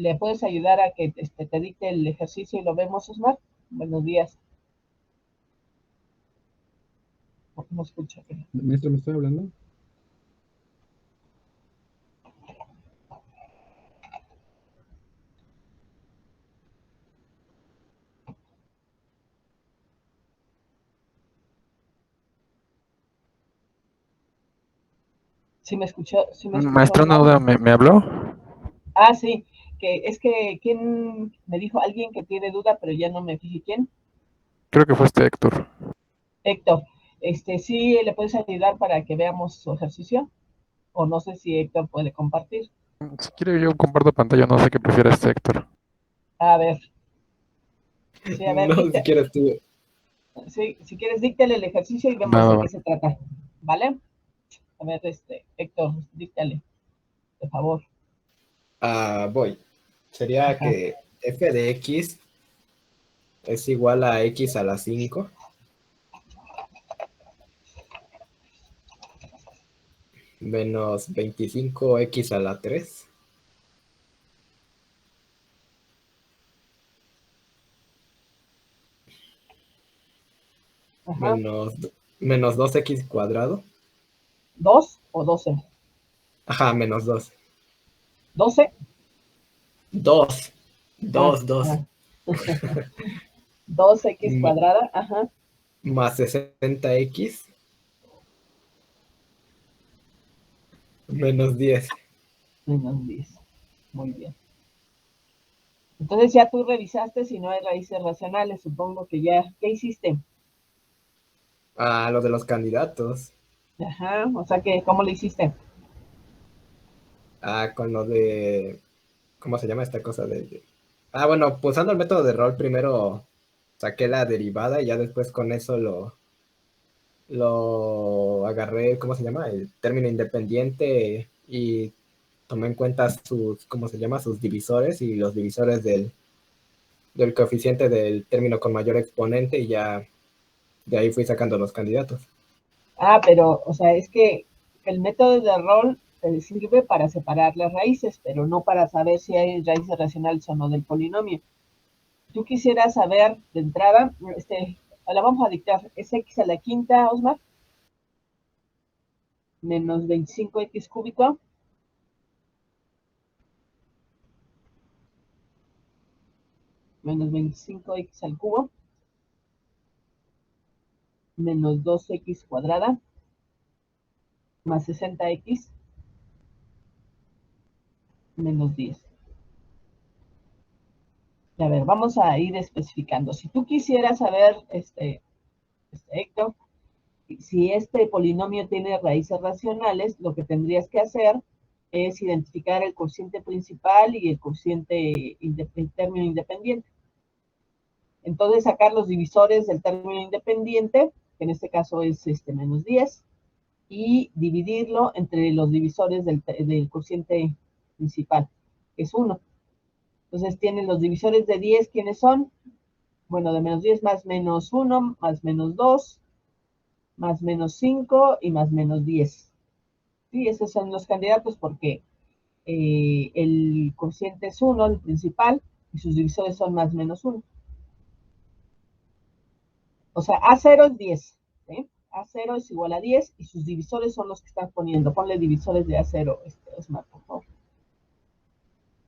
¿Le puedes ayudar a que te dicte el ejercicio y lo vemos, Osmar? Buenos días. No escucha. Maestro, ¿me estoy hablando? Sí me escuchó, Maestro, una Osmar. duda, ¿me habló? Ah, sí, que es que, ¿quién me dijo? Alguien que tiene duda, pero ya no me fijé quién. Creo que fue este Héctor. Héctor, sí, le puedes ayudar para que veamos su ejercicio, o no sé si Héctor puede compartir. Si quiere, yo comparto pantalla, no sé qué prefiere este Héctor. A ver, sí, a ver, No, si quieres tú. sí, si quieres, díctale el ejercicio y Va, vemos va, de qué va. se trata, ¿vale? A ver, Héctor, díctale, por favor. Voy. Sería Ajá, que f de x es igual a x a la 5 menos 25x a la 3 ajá. menos 2x cuadrado. ¿2 o 12? Ajá, menos 2. 12. 2. Ah, 2, 2. ah. 2x cuadrada, ajá, Más 60x menos 10. menos 10. Muy bien. Entonces ya tú revisaste si no hay raíces racionales, supongo que ya. ¿Qué hiciste? Lo de los candidatos. Ajá, o sea que, ¿cómo lo hiciste? Con lo de. ¿Cómo se llama esta cosa bueno, pues usando el método de rol, primero saqué la derivada y ya después con eso lo agarré, ¿cómo se llama? El término independiente y tomé en cuenta sus, ¿cómo se llama? Sus divisores y los divisores del coeficiente del término con mayor exponente y ya de ahí fui sacando los candidatos. Pero, o sea, es que el método de rol te sirve para separar las raíces, pero no para saber si hay raíces racionales o no del polinomio. Tú quisieras saber de entrada, la vamos a dictar, es x a la quinta, Osmar, menos 25x cúbico, menos 25x al cubo, menos 2x cuadrada, más 60x, menos 10. A ver, vamos a ir especificando. Si tú quisieras saber, Héctor, si este polinomio tiene raíces racionales, lo que tendrías que hacer es identificar el cociente principal y el cociente, el término independiente. Entonces, sacar los divisores del término independiente, que en este caso es menos 10, y dividirlo entre los divisores del cociente principal, que es 1. Entonces, tienen los divisores de 10, ¿quiénes son? Bueno, de menos 10 más menos 1, más menos 2, más menos 5 y más menos 10. Sí, esos son los candidatos porque el cociente es 1, el principal, y sus divisores son más menos 1. O sea, A0 es 10. ¿Sí? A0 es igual a 10 y sus divisores son los que están poniendo. Ponle divisores de A0, Osmar, por favor.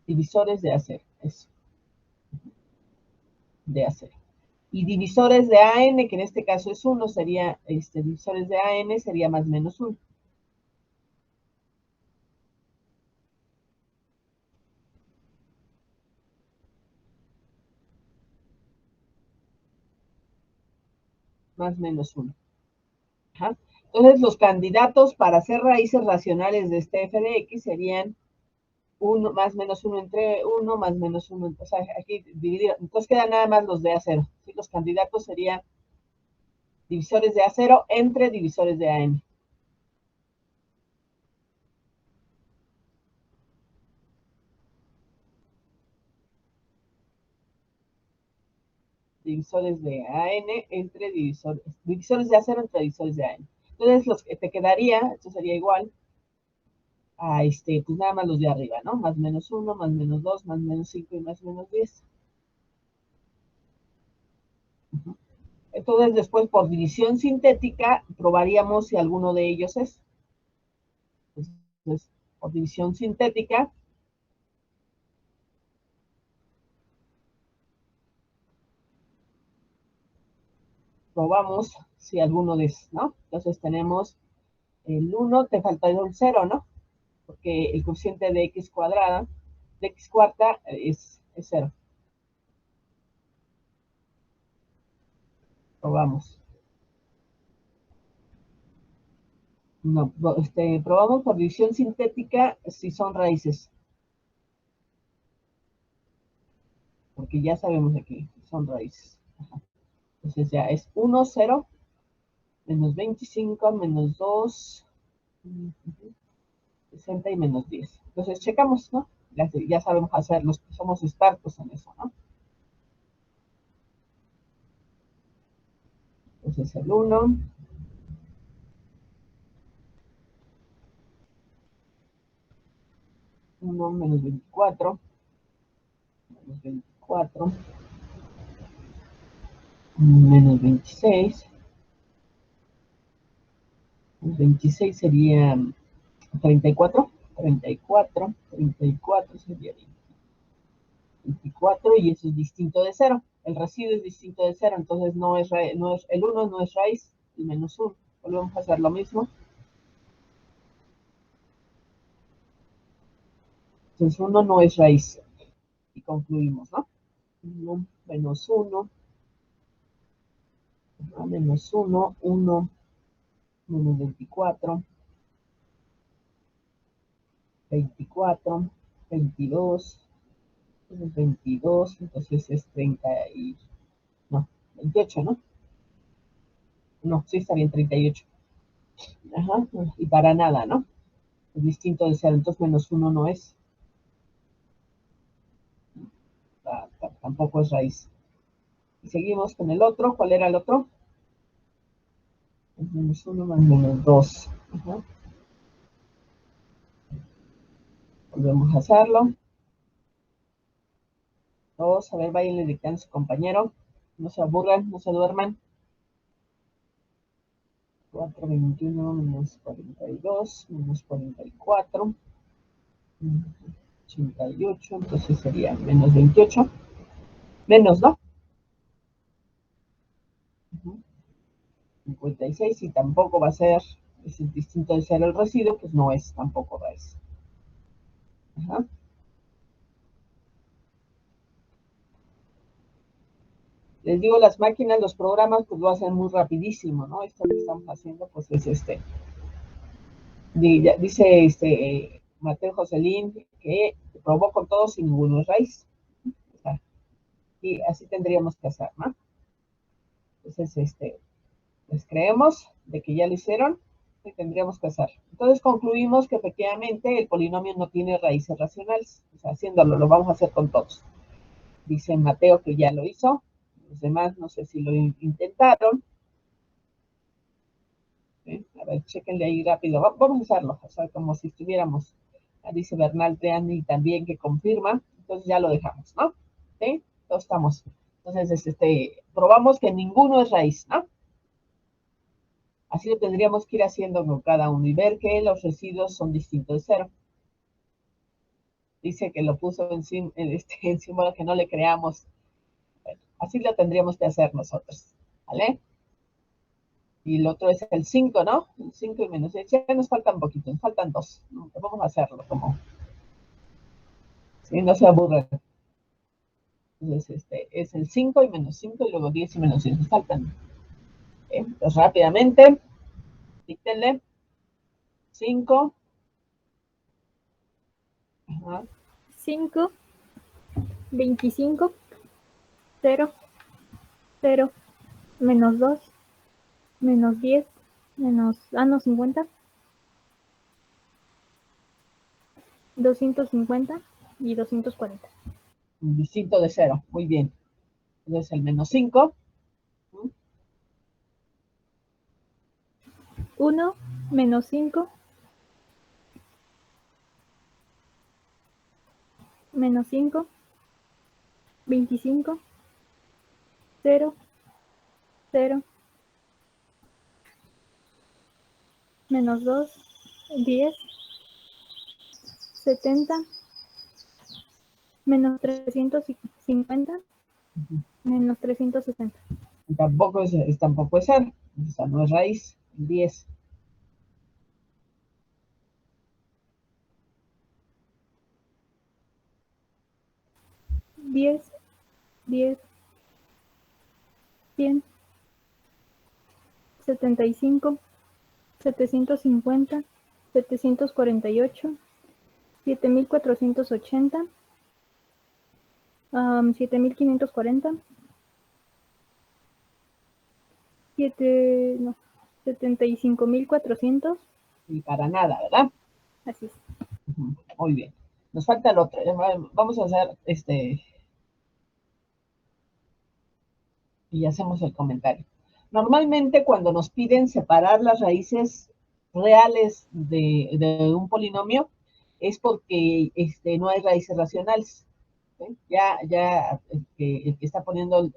Divisores de A0, eso, de A0. Y divisores de AN, que en este caso es 1, sería, divisores de AN sería más menos 1. Más menos 1. Ajá. Entonces, los candidatos para hacer raíces racionales de este f de x serían 1 más menos 1 entre 1 más menos 1. O sea, aquí dividido. Entonces quedan nada más los de A0. ¿Sí? Los candidatos serían divisores de A0 entre divisores de AN. Divisores de AN entre divisores de A0 entre divisores de AN. Entonces, los que te quedaría, esto sería igual, pues nada más los de arriba, ¿no? Más menos 1, más menos 2, más menos 5 y más menos 10. Entonces, después, por división sintética, probaríamos si alguno de ellos es. Entonces, por división sintética, probamos si alguno de esos, ¿no? Entonces, tenemos el 1, te falta el 0, ¿no? Porque el coeficiente de x cuadrada, de x cuarta, es 0. Probamos. No, probamos por división sintética si son raíces. Porque ya sabemos aquí, son raíces. Ajá. Entonces ya es 1, 0, menos 25, menos 2, 60 y menos 10. Entonces checamos, ¿no? Ya sabemos hacerlos, somos expertos en eso, ¿no? Entonces el 1, 1 menos 24, menos 24, menos 26, menos 26 sería 34, 34, 34 sería 24 y eso es distinto de 0. El residuo es distinto de 0, entonces no es el 1 no es raíz, el menos 1. Volvemos a hacer lo mismo. Entonces 1 no es raíz. Y concluimos, ¿no? 1 menos 1, menos 1, 1 menos 24, 24, 22, entonces 22, entonces es 30 y... no, 28, ¿no? No, sí está bien, 38. Ajá, y para nada, ¿no? Es distinto de 0, entonces menos 1 no es. Tampoco es raíz. Y seguimos con el otro. ¿Cuál era el otro? Es menos 1 más menos 2. Ajá. Volvemos a hacerlo. 2, a ver, vayan dictando a su compañero. No se aburran, no se duerman. 4, 21 menos 42, menos 44, 88, entonces sería menos 28. Menos, ¿no? 56 y tampoco va a ser, es distinto de ser el residuo, pues no es tampoco raíz. Ajá. Les digo, las máquinas, los programas, pues lo hacen muy rapidísimo, ¿no? Esto que estamos haciendo, pues es dice Mateo Joselín que probó con todos y ninguno es raíz. O sea, y así tendríamos que hacer, ¿no? Entonces, les creemos de que ya lo hicieron y tendríamos que hacer. Entonces concluimos que efectivamente el polinomio no tiene raíces racionales. O sea, haciéndolo, lo vamos a hacer con todos. Dice Mateo que ya lo hizo. Los demás no sé si lo intentaron. A ver, chequenle ahí rápido. Vamos a hacerlo, o sea, como si estuviéramos. Dice Bernal Triani también que confirma. Entonces ya lo dejamos, ¿no? ¿Sí? Todos estamos. Entonces, probamos que ninguno es raíz, ¿no? Así lo tendríamos que ir haciendo con cada uno y ver que los residuos son distintos de 0. Dice que lo puso en símbolo que no le creamos. Bueno, así lo tendríamos que hacer nosotros, ¿vale? Y el otro es el 5, ¿no? El 5 y menos 6. Ya nos faltan poquito, nos faltan 2. ¿No? Vamos a hacerlo como... ¿sí? No se aburren. Entonces, es el 5 y menos 5 y luego 10 y menos 10. Nos faltan. Entonces, rápidamente, díctenle. 5. 5, 25, 0, 0, menos 2, menos 10, menos, no, 50, 250 y 240. Distinto de 0. Muy bien. Entonces, el menos 5. 1, menos 5, menos 5, 25, 0, 0, menos 2, 10, 70, menos 350, menos 360. Tampoco es esa no es raíz, 10. Diez, 10, 100, 75, 750, 748, 7480, 7540, 75.400. Y para nada, ¿verdad? Así es. Muy bien. Nos falta el otro. Vamos a hacer y hacemos el comentario. Normalmente cuando nos piden separar las raíces reales de un polinomio es porque no hay raíces racionales. ¿Sí? Ya el que está poniendo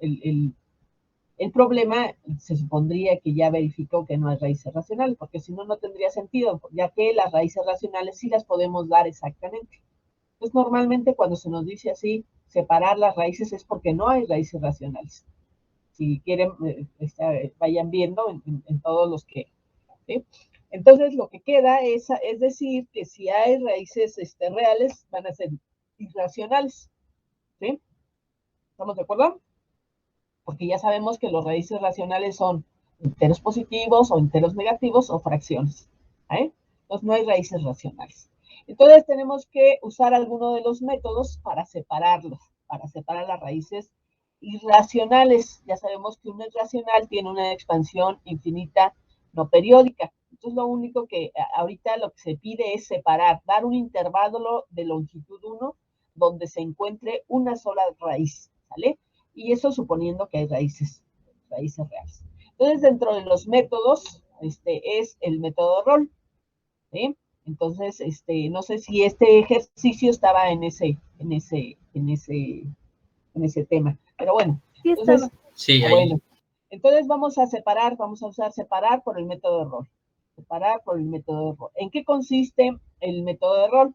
el problema se supondría que ya verificó que no hay raíces racionales, porque si no, no tendría sentido, ya que las raíces racionales sí las podemos dar exactamente. Entonces, normalmente cuando se nos dice así, separar las raíces es porque no hay raíces racionales. Si quieren, vayan viendo en todos los que... ¿sí? Entonces, lo que queda es decir que si hay raíces reales, van a ser irracionales. ¿Sí? ¿Estamos de acuerdo? Porque ya sabemos que los raíces racionales son enteros positivos o enteros negativos o fracciones. ¿Eh? Entonces no hay raíces racionales. Entonces tenemos que usar alguno de los métodos para separarlos, para separar las raíces irracionales. Ya sabemos que un irracional tiene una expansión infinita no periódica. Entonces lo único que ahorita lo que se pide es separar, dar un intervalo de longitud 1 donde se encuentre una sola raíz, ¿vale? Y eso suponiendo que hay raíces reales. Entonces, dentro de los métodos, es el método de rol, ¿sí? Entonces, no sé si este ejercicio estaba en ese tema, pero bueno. Sí Entonces, estaba. Sí, ahí. bueno, entonces vamos a usar separar por el método de rol. Separar por el método de rol. ¿En qué consiste el método de rol?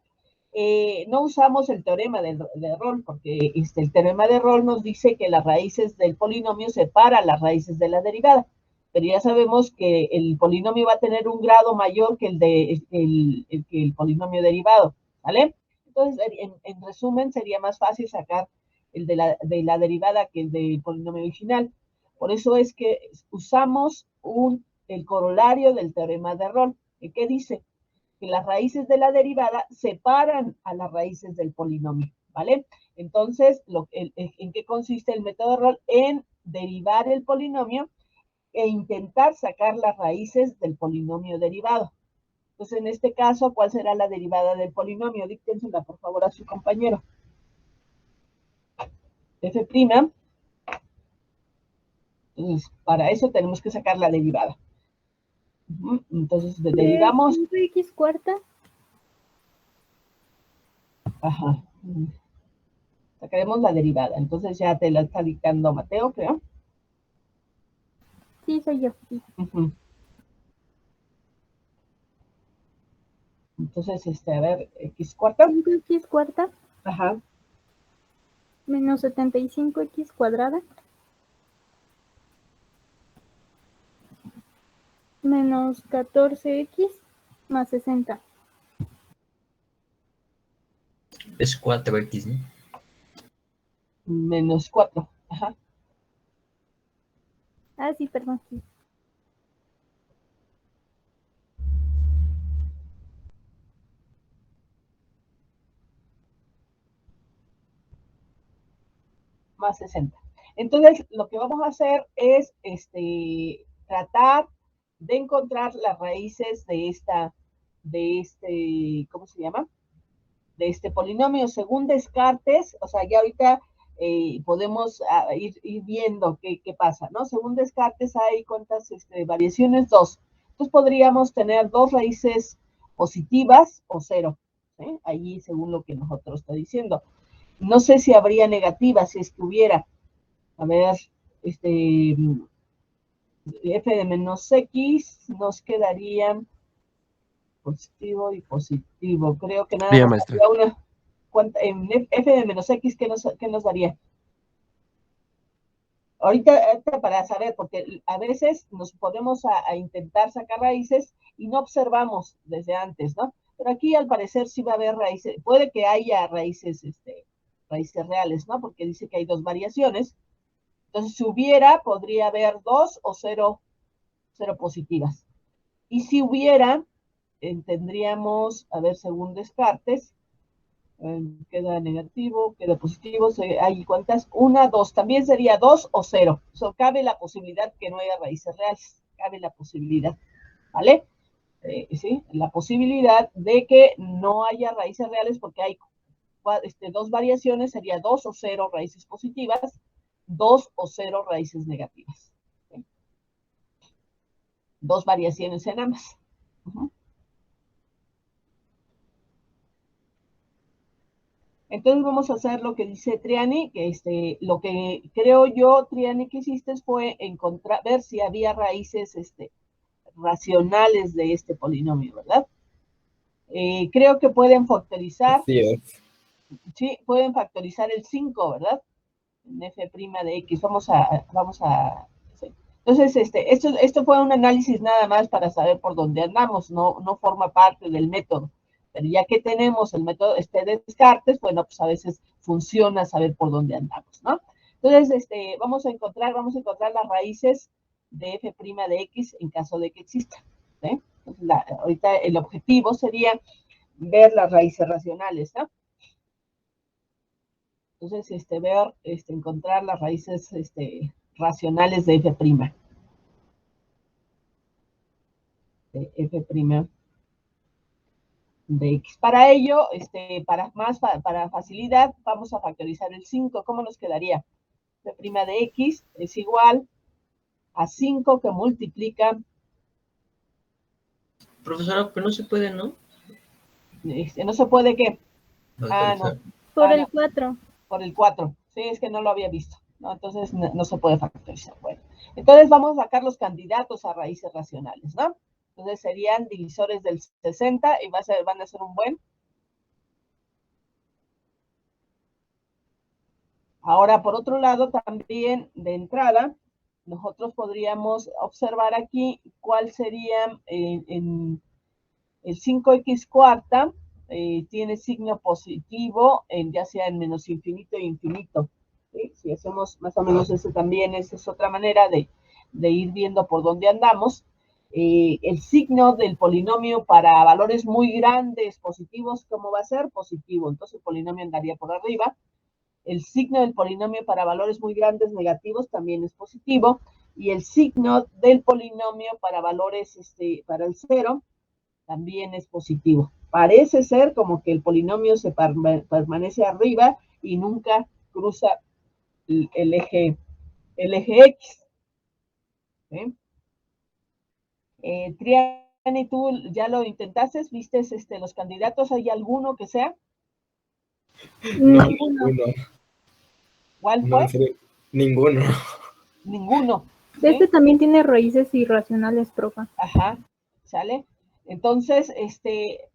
No usamos el teorema de rol, porque el teorema de rol nos dice que las raíces del polinomio separan las raíces de la derivada, pero ya sabemos que el polinomio va a tener un grado mayor que el polinomio derivado, ¿vale? Entonces, en resumen, sería más fácil sacar el de la derivada que el del polinomio original. Por eso es que usamos el corolario del teorema de rol. ¿Qué dice? Que las raíces de la derivada separan a las raíces del polinomio, ¿vale? Entonces, ¿en qué consiste el método de rol? En derivar el polinomio e intentar sacar las raíces del polinomio derivado. Entonces, en este caso, ¿cuál será la derivada del polinomio? Díctensela, por favor, a su compañero. F'. Entonces, para eso tenemos que sacar la derivada. Entonces, derivamos. 5x cuarta. Ajá. Sacaremos la derivada. Entonces ya te la está dictando Mateo, creo. Sí, soy yo. Sí. Entonces, a ver, x cuarta. 5x cuarta. Ajá. Menos 75x cuadrada. Menos 14x más 60. Es 4x, ¿no? Menos 4. Ajá. Ah, sí, perdón. Sí. Más 60. Entonces, lo que vamos a hacer es tratar de encontrar las raíces ¿cómo se llama? De este polinomio. Según Descartes, o sea, ya ahorita podemos ir viendo qué pasa, ¿no? Según Descartes hay cuántas variaciones, 2. Entonces podríamos tener 2 raíces positivas o 0, ¿sí? Allí según lo que nosotros está diciendo. No sé si habría negativa, si es que hubiera. A ver, f de menos x nos quedarían positivo y positivo. Creo que nada Bien, más maestra. habría una. En f de menos x, ¿qué nos daría? Ahorita para saber, porque a veces nos podemos a intentar sacar raíces y no observamos desde antes, ¿no? Pero aquí al parecer sí va a haber raíces, puede que haya raíces, raíces reales, ¿no? Porque dice que hay dos variaciones. Entonces, si hubiera, podría haber 2 o 0 positivas. Y si hubiera, tendríamos, a ver, según Descartes, queda negativo, queda positivo, hay cuántas, 1, 2, también sería 2 o 0. Cabe la posibilidad que no haya raíces reales, cabe la posibilidad, ¿vale? Sí, la posibilidad de que no haya raíces reales porque hay dos variaciones, sería 2 o 0 raíces positivas, 2 o 0 raíces negativas. ¿Sí? Dos variaciones en ambas. Entonces vamos a hacer lo que dice Triani, que lo que creo yo, Triani, que hiciste fue ver si había raíces racionales de este polinomio, ¿verdad? Creo que pueden factorizar. Así es. Sí, pueden factorizar el 5, ¿verdad? En f' de x. Vamos a sí. Entonces, esto fue un análisis nada más para saber por dónde andamos, no forma parte del método. Pero ya que tenemos el método de Descartes, bueno, pues a veces funciona saber por dónde andamos, ¿no? Entonces, vamos a encontrar las raíces de f' de x en caso de que exista. ¿Sí? Entonces, ahorita el objetivo sería ver las raíces racionales, ¿no? Entonces, encontrar las raíces racionales de f'. De f' de x. Para ello, para facilidad, vamos a factorizar el 5. ¿Cómo nos quedaría? F' de x es igual a 5 que multiplica. Profesora, pero no se puede, ¿no? No se puede, ¿qué? Ah, no. Por el 4. Por el 4. Sí, es que no lo había visto, ¿no? Entonces no se puede factorizar. Bueno, entonces vamos a sacar los candidatos a raíces racionales, ¿no? Entonces serían divisores del 60 y van a ser un buen. Ahora, por otro lado, también de entrada, nosotros podríamos observar aquí cuál sería en el 5x cuarta, tiene signo positivo, ya sea en menos infinito e infinito. ¿Sí? Si hacemos más o menos eso también, esa es otra manera de ir viendo por dónde andamos. El signo del polinomio para valores muy grandes positivos, ¿cómo va a ser? Positivo. Entonces el polinomio andaría por arriba. El signo del polinomio para valores muy grandes negativos también es positivo. Y el signo del polinomio para valores, para el 0, también es positivo. Parece ser como que el polinomio se permanece arriba y nunca cruza el eje X. ¿Sí? Triani, ¿tú ya lo intentaste? ¿Viste los candidatos? ¿Hay alguno que sea? No, Ninguno. ninguno. ¿Cuál No, fue? en serio, ninguno. Ninguno. ¿Sí? Este también tiene raíces irracionales, profa. Ajá, ¿sale? Entonces,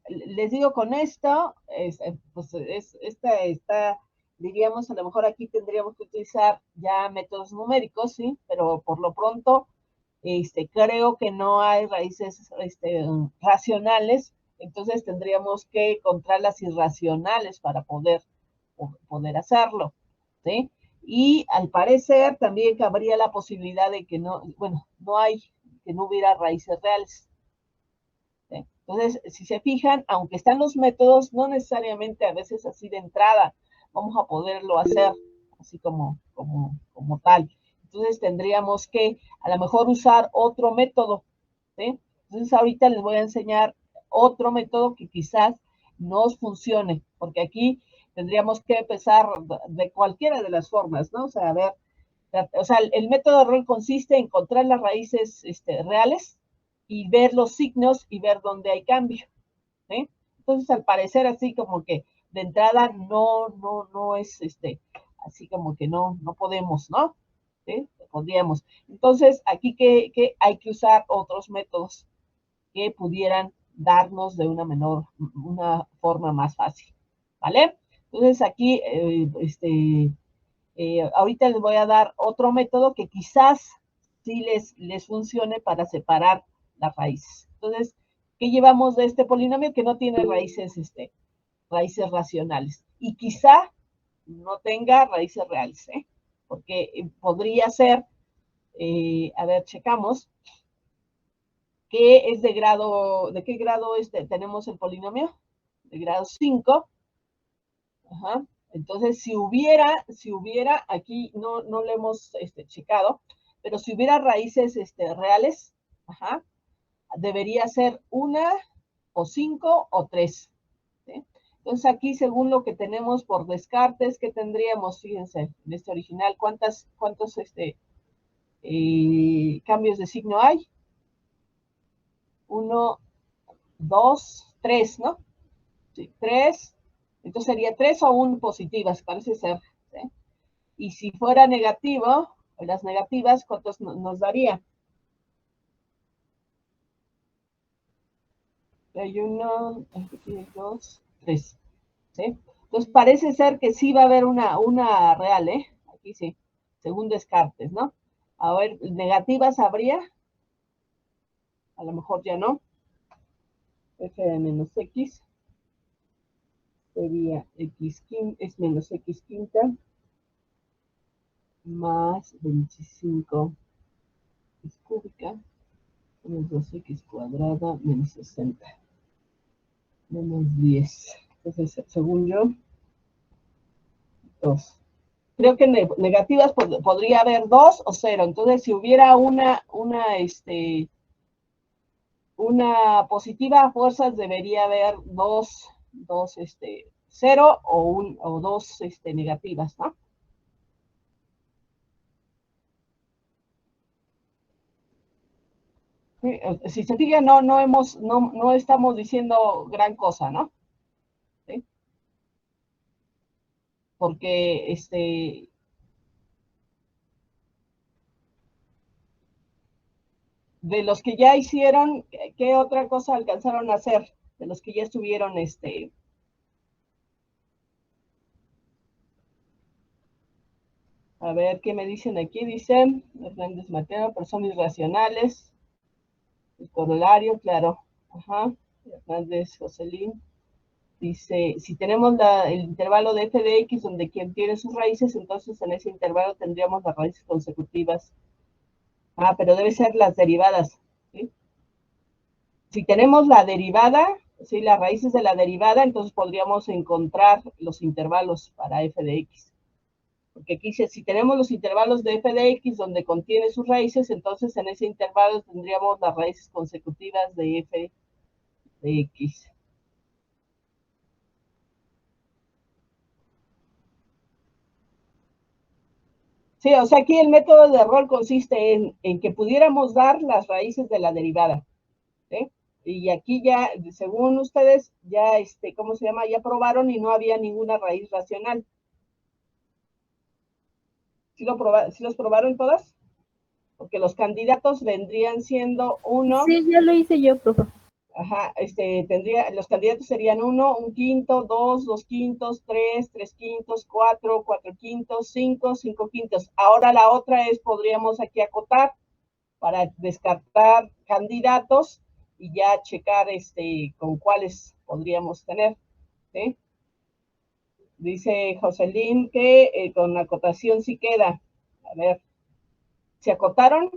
les digo con esto, pues esta está, diríamos, a lo mejor aquí tendríamos que utilizar ya métodos numéricos, ¿sí? Pero por lo pronto, creo que no hay raíces racionales, entonces tendríamos que encontrar las irracionales para poder hacerlo, ¿sí? Y al parecer también cabría la posibilidad de que no hubiera raíces reales. ¿Sí? Entonces, si se fijan, aunque están los métodos, no necesariamente a veces así de entrada vamos a poderlo hacer así como tal. Entonces tendríamos que a lo mejor usar otro método. ¿Sí? Entonces ahorita les voy a enseñar otro método que quizás nos funcione, porque aquí tendríamos que empezar de cualquiera de las formas, ¿no? O sea, a ver, el método de rol consiste en encontrar las raíces reales y ver los signos y ver dónde hay cambio. ¿Sí? Entonces, al parecer, así como que de entrada no es así como que no podemos, ¿no? ¿Sí? Podríamos. Entonces, aquí que hay que usar otros métodos que pudieran darnos de una forma más fácil, ¿vale? Entonces, aquí, ahorita les voy a dar otro método que quizás sí les funcione para separar las raíces. Entonces, ¿qué llevamos de este polinomio? Que no tiene raíces racionales. Y quizá no tenga raíces reales, ¿eh? Porque podría ser, a ver, checamos, ¿qué es de qué grado tenemos el polinomio? De grado 5. Ajá. Entonces, si hubiera, aquí no lo hemos checado, pero si hubiera raíces reales, ajá, debería ser 1 o 5 o 3. ¿Sí? Entonces, aquí, según lo que tenemos por descartes, ¿qué tendríamos? Fíjense, en este original, ¿cuántos cambios de signo hay? 1, 2, 3, ¿no? Sí, 3. Entonces sería 3 o 1 positivas, parece ser. ¿Sí? Y si fuera negativo, las negativas, ¿cuántos nos daría? Hay 1, 2, 3. ¿Sí? Entonces parece ser que sí va a haber una real, ¿eh? Aquí sí, según descartes, ¿no? A ver, negativas habría, a lo mejor ya no. F de menos X sería X quinta, es menos X quinta más 25 X cúbica menos 2X cuadrada menos 60 menos 10. Entonces, según yo, 2. Creo que negativas podría haber 2 o 0. Entonces, si hubiera una positiva a fuerzas, debería haber dos 0 o 2 negativas, ¿no? Si se fijan, no estamos diciendo gran cosa, ¿no? ¿Sí? Porque de los que ya hicieron, ¿qué otra cosa alcanzaron a hacer? De los que ya estuvieron, a ver, ¿qué me dicen aquí? Dicen, Hernández Mateo, personas irracionales, el corolario, claro, ajá, Hernández Joselín, dice, si tenemos el intervalo de f de x donde quien tiene sus raíces, entonces en ese intervalo tendríamos las raíces consecutivas. Ah, pero debe ser las derivadas, ¿sí? Si tenemos la derivada, ¿sí? Las raíces de la derivada, entonces podríamos encontrar los intervalos para f de x. Porque aquí dice, si tenemos los intervalos de f de x donde contiene sus raíces, entonces en ese intervalo tendríamos las raíces consecutivas de f de x. Sí, o sea, aquí el método de error consiste en que pudiéramos dar las raíces de la derivada. ¿Sí? Y aquí ya, según ustedes, ya, ¿cómo se llama? Ya probaron y no había ninguna raíz racional. ¿Sí los probaron todas? Porque los candidatos vendrían siendo 1. Sí, ya lo hice yo, profe. Ajá, los candidatos serían 1, 1 quinto, 2, 2 quintos, 3, 3 quintos, 4, 4 quintos, 5, 5 quintos. Ahora la otra podríamos aquí acotar para descartar candidatos y ya checar con cuáles podríamos tener. ¿Sí? Dice Joselín que con acotación sí queda. A ver, ¿se acotaron?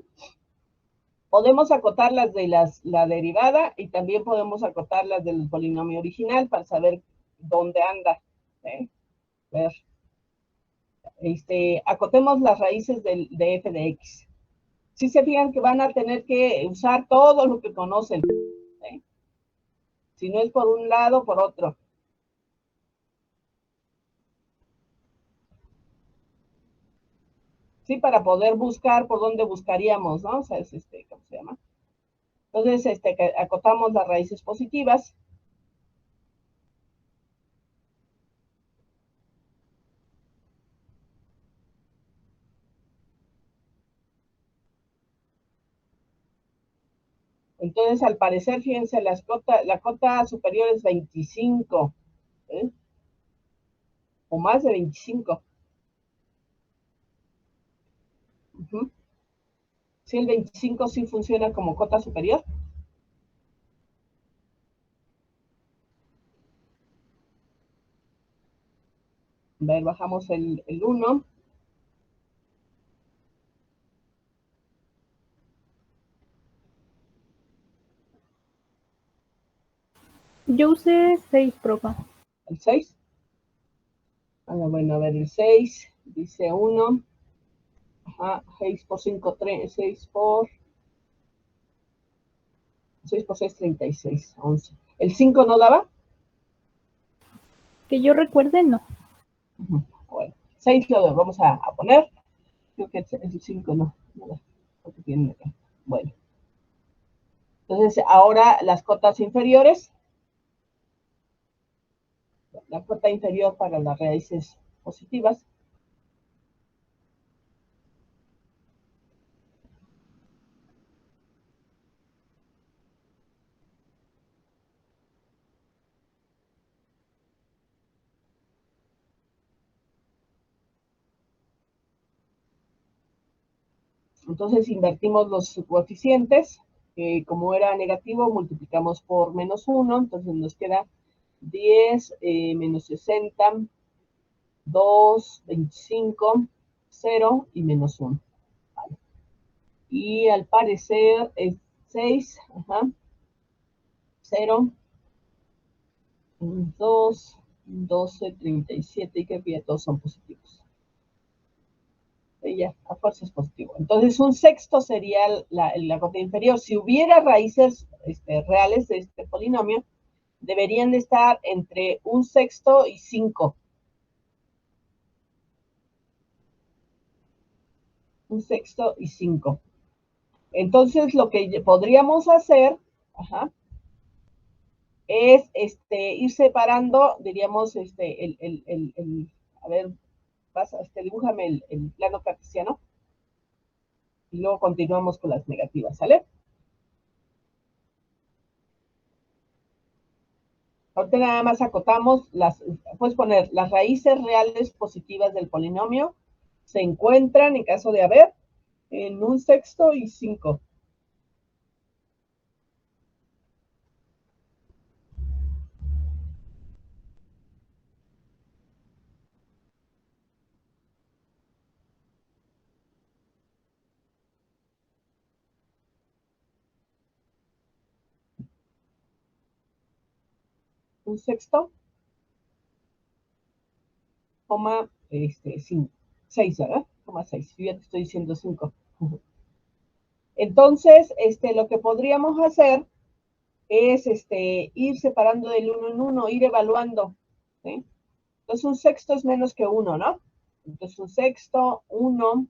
Podemos acotar las de la derivada y también podemos acotar las del polinomio original para saber dónde anda. ¿Sí? A ver, acotemos las raíces de f de x. Si se fijan que van a tener que usar todo lo que conocen. ¿Sí? Si no es por un lado, por otro. Sí, para poder buscar por dónde buscaríamos, ¿no? O sea, es ¿cómo se llama? Entonces, acotamos las raíces positivas. Entonces, al parecer, fíjense, la cota superior es 25, ¿eh? O más de 25. Uh-huh. ¿Sí el 25 sí funciona como cota superior? A ver, bajamos el 1. Yo usé 6, profa. ¿El 6? Bueno, a ver, el 6 dice 1. Ajá, 6 por 5, 3, 6 por 6, 36, 11. ¿El 5 no daba? Que yo recuerde, no. Uh-huh. Bueno, 6 lo vamos a poner. Creo que el 5 no. Porque tiene acá. Bueno. Entonces, ahora las cotas inferiores. La cota inferior para las raíces positivas. Entonces invertimos los coeficientes, como era negativo, multiplicamos por menos 1, entonces nos queda 10 menos 60, 2, 25, 0 y menos 1. Vale. Y al parecer es 6, ajá, 0, 2, 12, 37 y que ya todos son positivos. Ya, a fuerza es positivo. Entonces, un sexto sería la cota inferior. Si hubiera raíces reales de este polinomio, deberían de estar entre un sexto y 5. Un sexto y 5. Entonces, lo que podríamos hacer, ajá, es ir separando, diríamos, a ver, dibújame el plano cartesiano y luego continuamos con las negativas, ¿sale? Ahorita nada más acotamos, puedes poner las raíces reales positivas del polinomio, se encuentran, en caso de haber, en un sexto y 5. Un sexto, coma 5, 6, ¿verdad? Coma 6, yo ya te estoy diciendo 5. Entonces, lo que podríamos hacer es ir separando del 1 en 1, ir evaluando, ¿sí? Entonces, un sexto es menos que 1, ¿no? Entonces, un sexto, 1,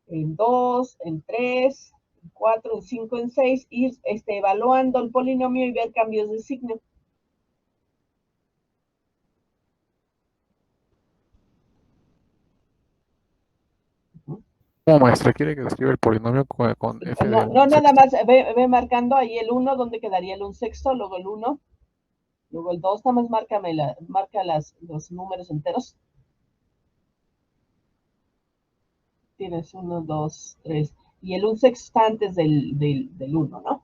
en 2, en 3, en 4, en 5, en 6, ir evaluando el polinomio y ver cambios de signo. ¿Cómo, maestra? ¿Quiere que describa el polinomio con f de No, un nada sexto? más, ve marcando ahí el 1, donde quedaría el 1 sexto, luego el 1, luego el 2, nada más marca los números enteros. Tienes 1, 2, 3, y el 1 sexto está antes del 1, ¿no?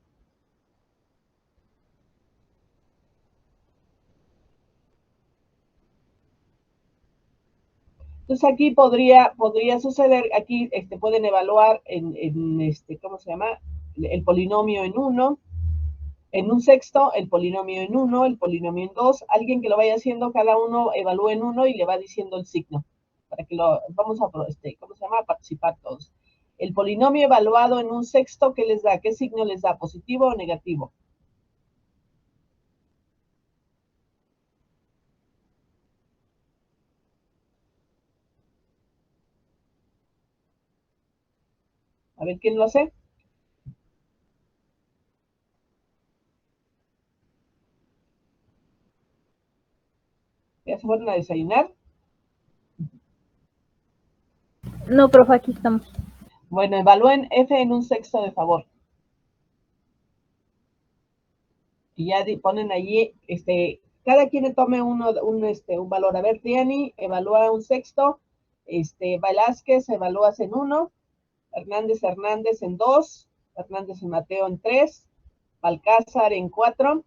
Entonces aquí podría suceder, aquí pueden evaluar ¿cómo se llama? El polinomio en 1, en un sexto, el polinomio en 1, el polinomio en 2, alguien que lo vaya haciendo, cada uno evalúa en 1 y le va diciendo el signo, para que vamos a, ¿cómo se llama? A participar todos. El polinomio evaluado en un sexto, ¿qué les da? ¿Qué signo les da? ¿Positivo o negativo? A ver, ¿quién lo hace? ¿Ya se fueron a desayunar? No, profe, aquí estamos. Bueno, evalúen f en un sexto de favor. Y ya ponen allí, cada quien tome un valor. A ver, Triani evalúa un sexto, Velázquez evalúas en 1, Hernández en 2, Hernández y Mateo en 3, Alcázar en 4,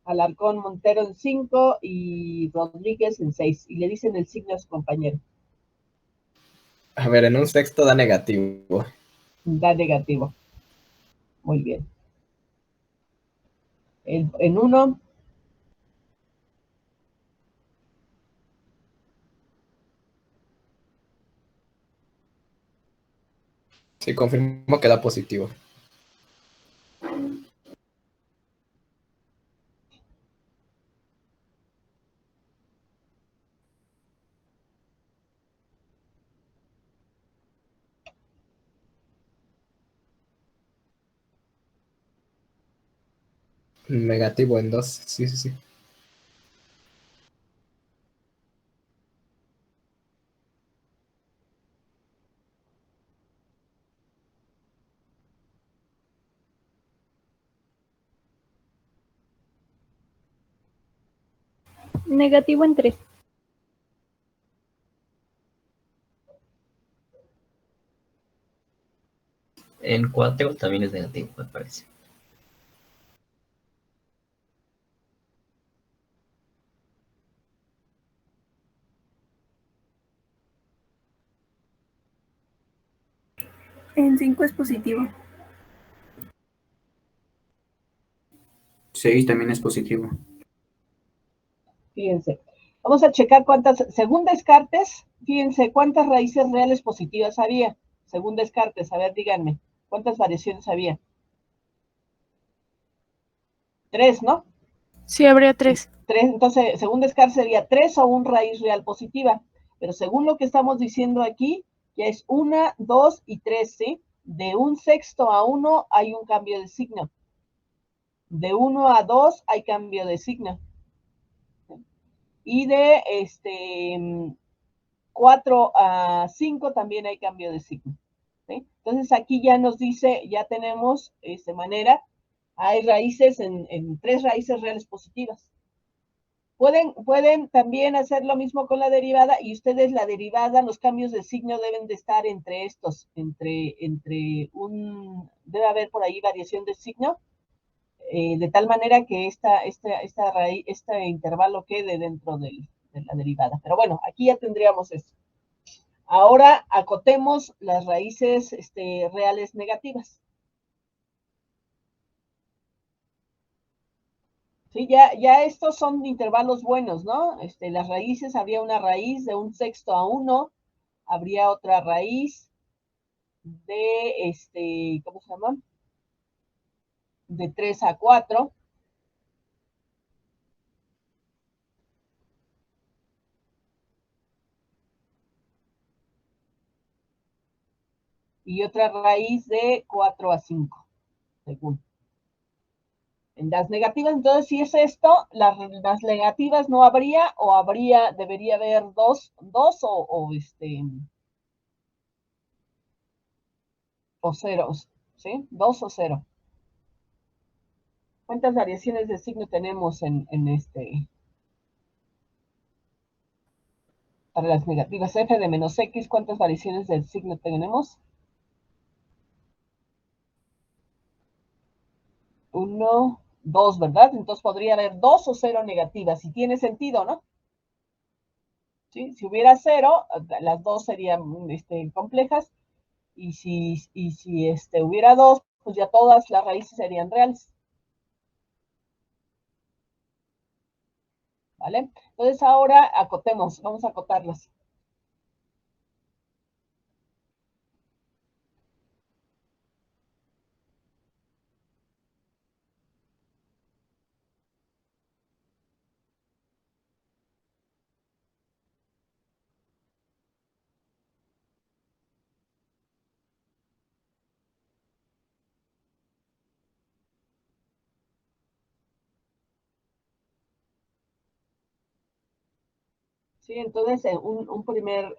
Alarcón Montero en 5 y Rodríguez en 6. Y le dicen el signo a su compañero. A ver, en un sexto da negativo. Da negativo. Muy bien. En 1. Sí, confirmo que da positivo. Negativo en 2. Sí, sí, sí. Negativo en 3. En 4 también es negativo, me parece. En 5 es positivo. 6 también es positivo. Fíjense. Vamos a checar según Descartes, fíjense cuántas raíces reales positivas había. Según Descartes, a ver, díganme, ¿cuántas variaciones había? 3, ¿no? Sí, habría 3. 3, entonces, según Descartes sería 3 o un raíz real positiva. Pero según lo que estamos diciendo aquí, ya es 1, 2 y 3, ¿sí? De un sexto a 1 hay un cambio de signo. De 1 a 2 hay cambio de signo. Y de 4 a 5 también hay cambio de signo. ¿Sí? Entonces aquí ya nos dice, ya tenemos manera, hay raíces en 3 raíces reales positivas. Pueden también hacer lo mismo con la derivada y ustedes la derivada, los cambios de signo deben de estar entre estos, debe haber por ahí variación de signo, de tal manera que este intervalo quede dentro de la derivada. Pero bueno, aquí ya tendríamos esto. Ahora acotemos las raíces reales negativas. Sí, ya estos son intervalos buenos, ¿no? Las raíces, habría una raíz de un sexto a 1, habría otra raíz de, ¿cómo se llama? De 3 a 4. Y otra raíz de 4 a 5, según. En las negativas, entonces, si es esto, las negativas no habría, o debería haber dos o ceros, ¿sí? 2 o 0. ¿Cuántas variaciones de signo tenemos para las negativas? F de menos X, ¿cuántas variaciones del signo tenemos? 1, 2, ¿verdad? Entonces podría haber 2 o 0 negativas, y tiene sentido, ¿no? ¿Sí? Si hubiera 0, las dos serían complejas, y si hubiera 2, pues ya todas las raíces serían reales. ¿Vale? Entonces ahora acotemos, vamos a acotarlas. Sí, entonces un primer,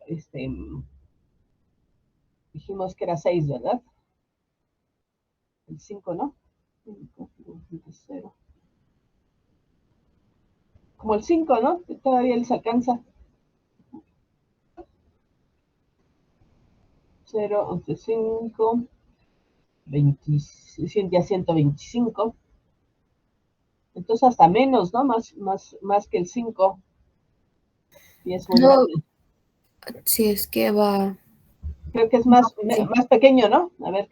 dijimos que era 6, ¿verdad? El 5, ¿no? 5, 0. como el 5, ¿no? Todavía les alcanza. 0, 11, 5, 20, ya 125. Entonces hasta menos, ¿no? Más que el 5. Y es un No, si es que va. creo que es más pequeño, ¿no? A ver,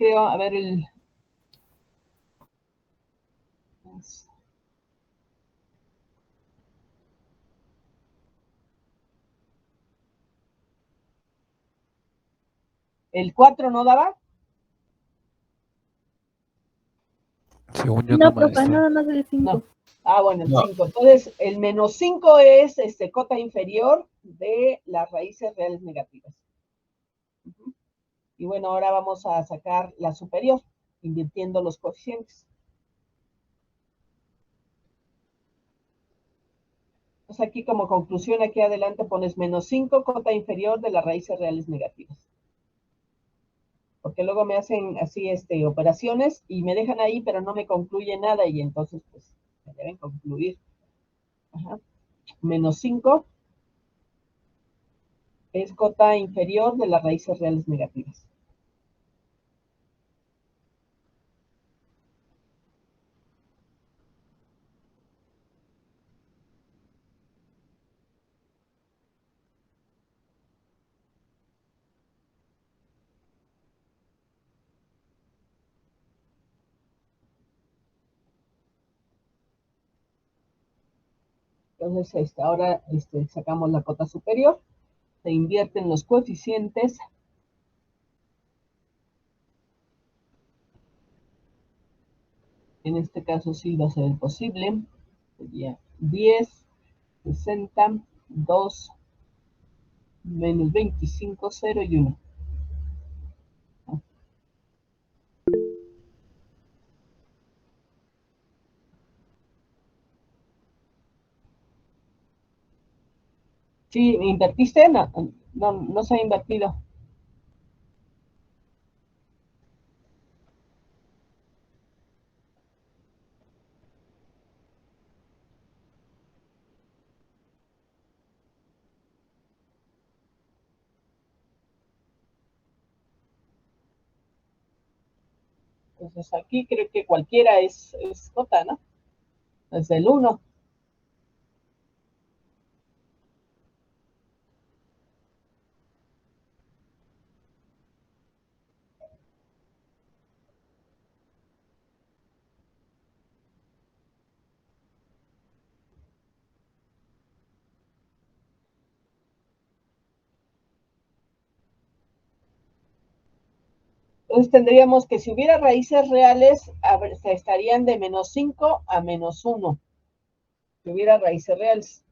el 4 no daba. Según yo no, No, profe, maestra. nada más el 5. No. Ah, bueno, el No. 5. Entonces, el menos 5 es cota inferior de las raíces reales negativas. Y bueno, ahora vamos a sacar la superior, invirtiendo los coeficientes. Pues aquí como conclusión, aquí adelante pones menos 5, cota inferior de las raíces reales negativas. Porque luego me hacen así operaciones y me dejan ahí, pero no me concluye nada y entonces pues me deben concluir. Ajá. Menos 5 es cota inferior de las raíces reales negativas. Entonces, ahora sacamos la cota superior, se invierten los coeficientes. En este caso sí va a ser posible. Sería 10, 60, 2, menos 25, 0 y 1. Sí, ¿invertiste? No se ha invertido. Entonces aquí creo que cualquiera es cota, ¿no? Desde el 1. Entonces tendríamos que si hubiera raíces reales, se estarían de menos 5 a menos 1. Si hubiera raíces reales.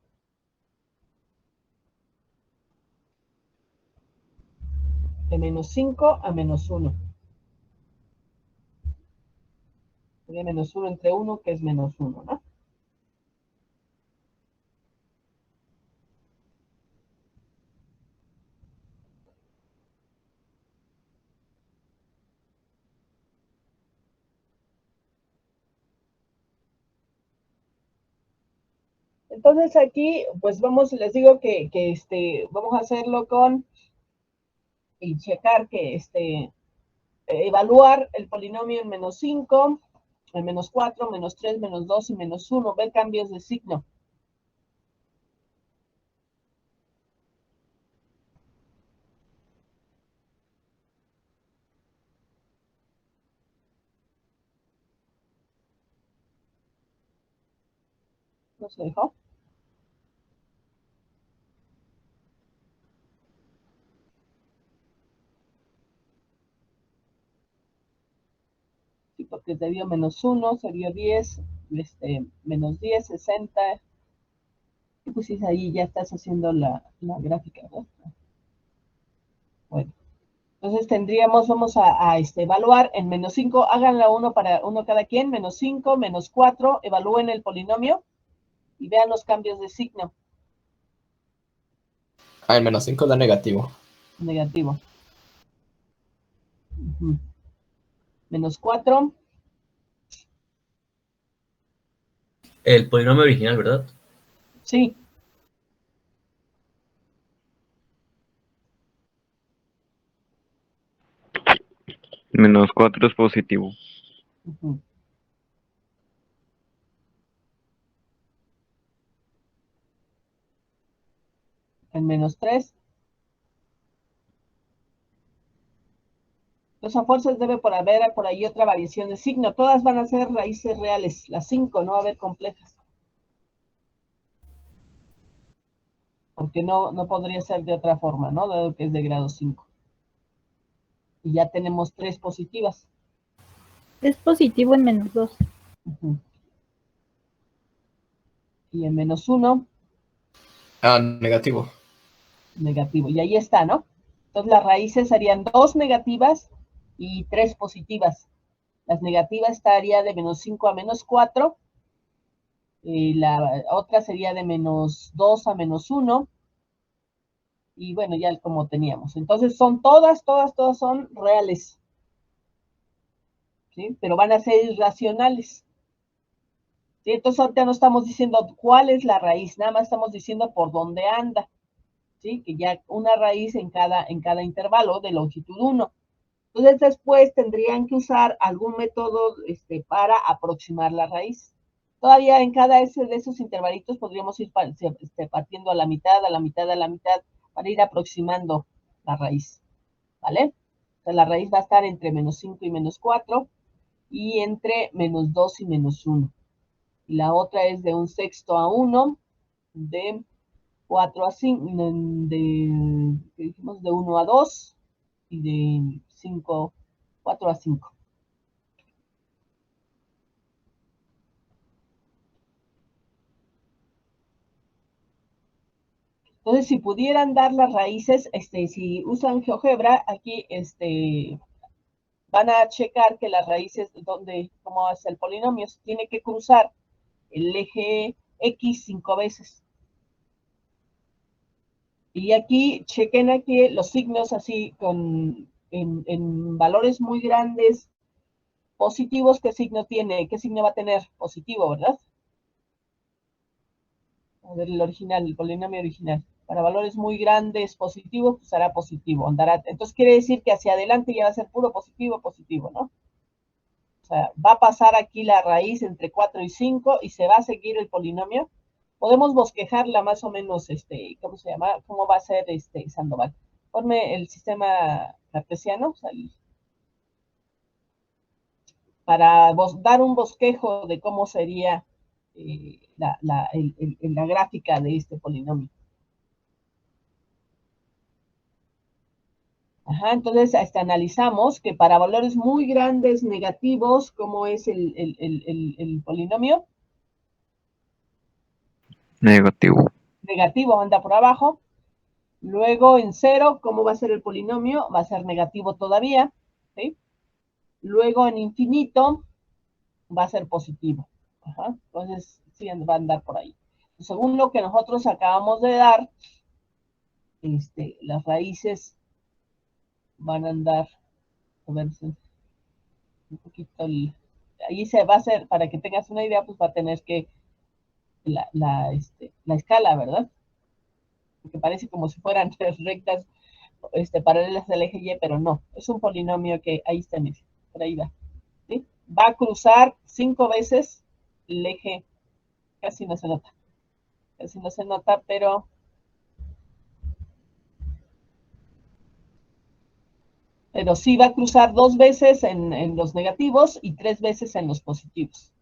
De menos 5 a menos 1. Sería menos 1 entre 1, que es menos 1, ¿no? Entonces aquí, pues les digo que vamos a hacerlo y checar que evaluar el polinomio en menos 5, en menos 4, menos 3, menos 2 y menos 1, ver cambios de signo. ¿No se dejó? Sí, porque se dio menos 1, se dio 10, menos 10, 60. Y pues sí, ahí ya estás haciendo la gráfica, ¿no? Bueno, entonces vamos a evaluar en menos 5, háganla uno para uno cada quien, menos 5, menos 4, evalúen el polinomio y vean los cambios de signo. Ah, el menos 5 da negativo. Negativo. Menos 4. El polinomio original, ¿verdad? Sí. -4 es positivo. Ujú. En -3. Entonces, a fuerzas debe por haber por ahí otra variación de signo. Todas van a ser raíces reales, las 5, no va a haber complejas. Porque no podría ser de otra forma, ¿no? Dado que es de grado 5. Y ya tenemos 3 positivas. Es positivo en -2. Ujú. Y en -1, Negativo. negativo. Y ahí está, ¿no? Entonces las raíces serían 2 negativas y 3 positivas. Las negativas estaría de -5 a -4. Y la otra sería de -2 a -1. Y bueno, ya como teníamos. Entonces son todas son reales. ¿Sí? Pero van a ser irracionales. ¿Sí? Entonces ahorita no estamos diciendo cuál es la raíz, nada más estamos diciendo por dónde anda. ¿Sí? Que ya una raíz en cada intervalo de longitud 1. Entonces después tendrían que usar algún método para aproximar la raíz. Todavía en cada de esos intervalitos podríamos ir partiendo a la mitad, a la mitad, a la mitad, para ir aproximando la raíz. ¿Vale? Entonces la raíz va a estar entre -5 y -4 y entre -2 y -1. Y la otra es de 1/6 a 1, de 4 a 5, ¿qué dijimos? De 1 a 2 y de 4 a 5. Entonces, si pudieran dar las raíces, si usan GeoGebra, aquí van a checar que las raíces, como es el polinomio, tiene que cruzar el eje X 5 veces. Y aquí, chequen aquí los signos así en valores muy grandes, positivos. ¿Qué signo tiene? ¿Qué signo va a tener? Positivo, ¿verdad? A ver, el polinomio original. Para valores muy grandes positivos, pues será positivo. Entonces quiere decir que hacia adelante ya va a ser puro positivo, positivo, ¿no? O sea, va a pasar aquí la raíz entre 4 y 5 y se va a seguir el polinomio. Podemos bosquejarla más o menos, ¿cómo se llama? ¿Cómo va a ser Sandoval? Ponme el sistema cartesiano, o sea, para dar un bosquejo de cómo sería la gráfica de este polinomio. Ajá, entonces analizamos que para valores muy grandes negativos, ¿cómo es el polinomio? Negativo. Negativo, anda por abajo. Luego en 0, ¿cómo va a ser el polinomio? Va a ser negativo todavía. ¿Sí? Luego en infinito va a ser positivo. Ajá, entonces sí va a andar por ahí. Según lo que nosotros acabamos de dar, las raíces van a andar, a ver, un poquito ahí se va a hacer, para que tengas una idea, pues va a tener que la escala, ¿verdad? Porque parece como si fueran tres rectas paralelas al eje Y, pero no, es un polinomio que ahí está, mire, por ahí va. ¿Sí? Va a cruzar 5 veces el eje, casi no se nota, pero sí va a cruzar 2 veces en los negativos y 3 veces en los positivos.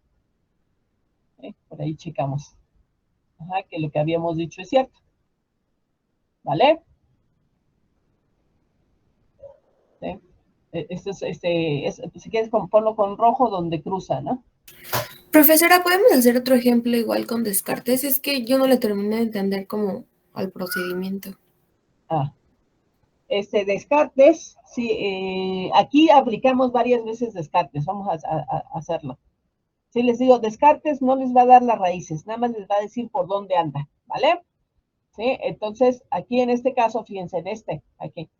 Por ahí checamos. Ajá, que lo que habíamos dicho es cierto. ¿Vale? ¿Sí? Si quieres ponlo con rojo donde cruza, ¿no? Profesora, ¿podemos hacer otro ejemplo igual con Descartes? Es que yo no le terminé de entender como al procedimiento. Ah, Descartes, sí, aquí aplicamos varias veces Descartes, vamos a hacerlo. Si les digo, Descartes no les va a dar las raíces, nada más les va a decir por dónde anda, ¿vale? ¿Sí? Entonces, aquí en este caso, fíjense en aquí,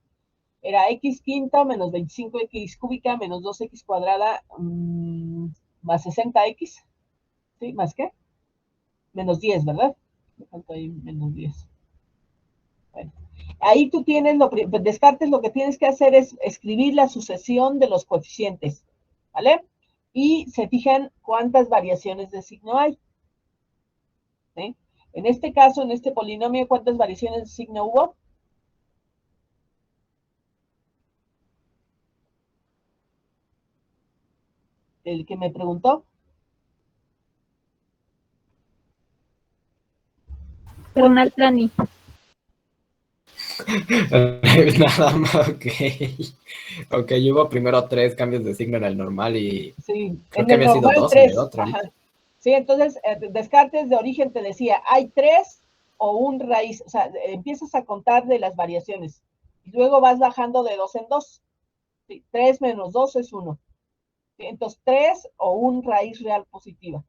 era x quinta menos 25x cúbica menos 2x cuadrada más 60x, ¿sí? ¿Más qué? Menos 10, ¿verdad? falta ahí -10. Bueno, ahí tú tienes, Descartes lo que tienes que hacer es escribir la sucesión de los coeficientes, ¿vale? Y se fijan cuántas variaciones de signo hay. ¿Sí? En este caso, en este polinomio, ¿cuántas variaciones de signo hubo? El que me preguntó. Bernal Plani. Nada más, ok. Ok, hubo primero 3 cambios de signo en el normal y Sí, creo en que el había sido normal 2 en el 3. otro, ¿no? Ajá. Sí, entonces Descartes de origen te decía, hay 3 o un raíz, o sea, empiezas a contar de las variaciones y luego vas bajando de 2 en 2. ¿Sí? 3 menos 2 es 1. ¿Sí? Entonces 3 o un raíz real positiva.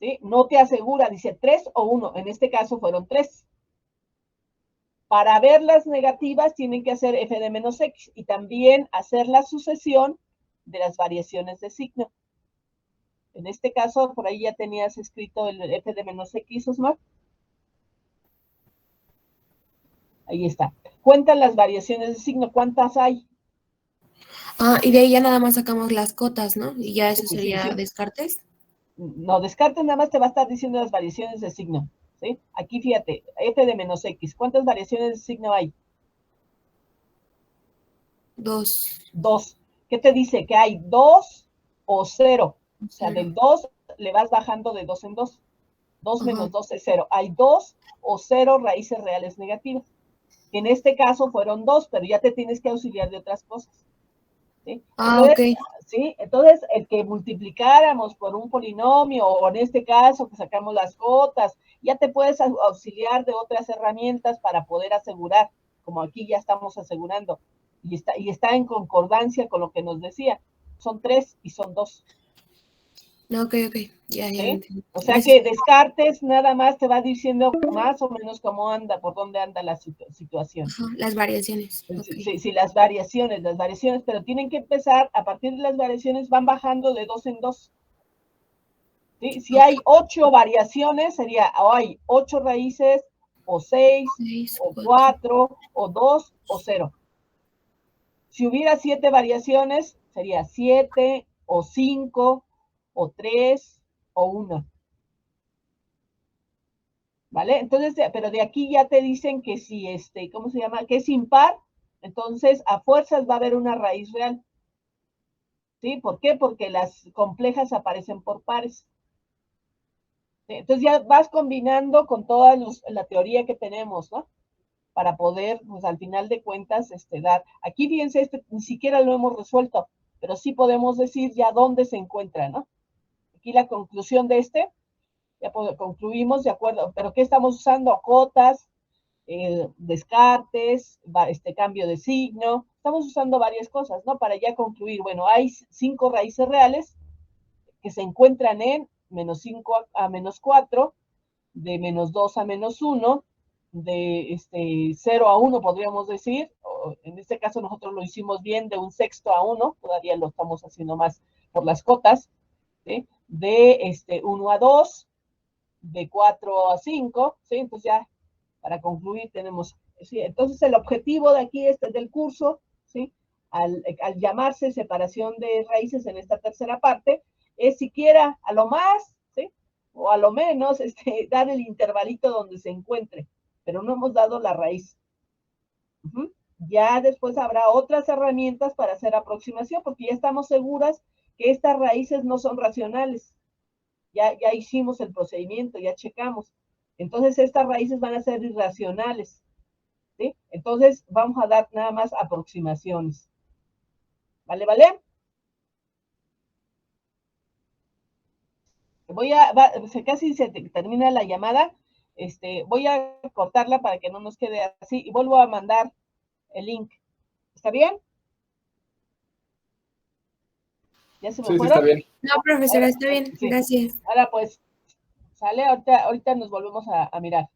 ¿Sí? No te asegura, dice 3 o 1, en este caso fueron 3. Para ver las negativas tienen que hacer f de menos x y también hacer la sucesión de las variaciones de signo. En este caso, por ahí ya tenías escrito el f de menos x, Osmar. Ahí está. Cuentan las variaciones de signo. ¿Cuántas hay? Y de ahí ya nada más sacamos las cotas, ¿no? Y ya eso Sí, sí, sería sí. Descartes. No, Descartes nada más te va a estar diciendo las variaciones de signo. ¿Sí? Aquí fíjate, f de menos x. ¿Cuántas variaciones de signo hay? 2. 2. ¿Qué te dice? Que hay 2 o 0. O sea, del 2 le vas bajando de 2 en 2. 2 menos 2 es 0. Hay 2 o 0 raíces reales negativas. En este caso fueron 2, pero ya te tienes que auxiliar de otras cosas. ¿Sí? Entonces, Ok. ¿sí? Entonces, el que multiplicáramos por un polinomio, o en este caso que sacamos las cotas, ya te puedes auxiliar de otras herramientas para poder asegurar, como aquí ya estamos asegurando, y está en concordancia con lo que nos decía. Son 3 y son 2. Ok. Ya ¿Sí? entiendo. O sea Gracias. que Descartes nada más te va diciendo más o menos cómo anda, por dónde anda la situación. Ajá, las variaciones. Sí, Ok. sí, sí, las variaciones, pero tienen que empezar, a partir de las variaciones van bajando de 2 en 2. ¿Sí? Si Ok. hay 8 variaciones, sería, o hay 8 raíces, o 6, 6, o 4. 4, o 2, o 0. Si hubiera 7 variaciones, sería 7, o 5, o 3, o 1. ¿Vale? Entonces, pero de aquí ya te dicen que si, ¿cómo se llama? Que es impar, entonces a fuerzas va a haber una raíz real. ¿Sí? ¿Por qué? Porque las complejas aparecen por pares. ¿Sí? Entonces ya vas combinando con toda la teoría que tenemos, ¿no? Para poder, pues al final de cuentas, dar. Aquí, fíjense, ni siquiera lo hemos resuelto, pero sí podemos decir ya dónde se encuentra, ¿no? Aquí la conclusión de ya concluimos, de acuerdo, pero ¿qué estamos usando? Cotas, Descartes, cambio de signo, estamos usando varias cosas, ¿no? Para ya concluir, bueno, hay 5 raíces reales que se encuentran en menos 5 a menos 4, de menos 2 a menos 1, de 0 a 1 podríamos decir, o en este caso nosotros lo hicimos bien, de un sexto a 1, todavía lo estamos haciendo más por las cotas, ¿sí? De 1 a 2, de 4 a 5, ¿sí? Entonces ya, para concluir, tenemos, ¿sí? Entonces el objetivo de aquí, del curso, ¿sí? Al llamarse separación de raíces en esta tercera parte, es siquiera a lo más, ¿sí? O a lo menos, dar el intervalito donde se encuentre, pero no hemos dado la raíz. Ya después habrá otras herramientas para hacer aproximación, porque ya estamos seguras que estas raíces no son racionales. Ya hicimos el procedimiento, ya checamos. Entonces estas raíces van a ser irracionales. ¿Sí? Entonces vamos a dar nada más aproximaciones. ¿Vale, vale? Casi se termina la llamada. Voy a cortarla para que no nos quede así y vuelvo a mandar el link. ¿Está bien? ¿Ya se me Sí, está fueron? bien. No, profesora, Ahora, está bien. sí. Gracias. Ahora pues, sale, ahorita nos volvemos a mirar.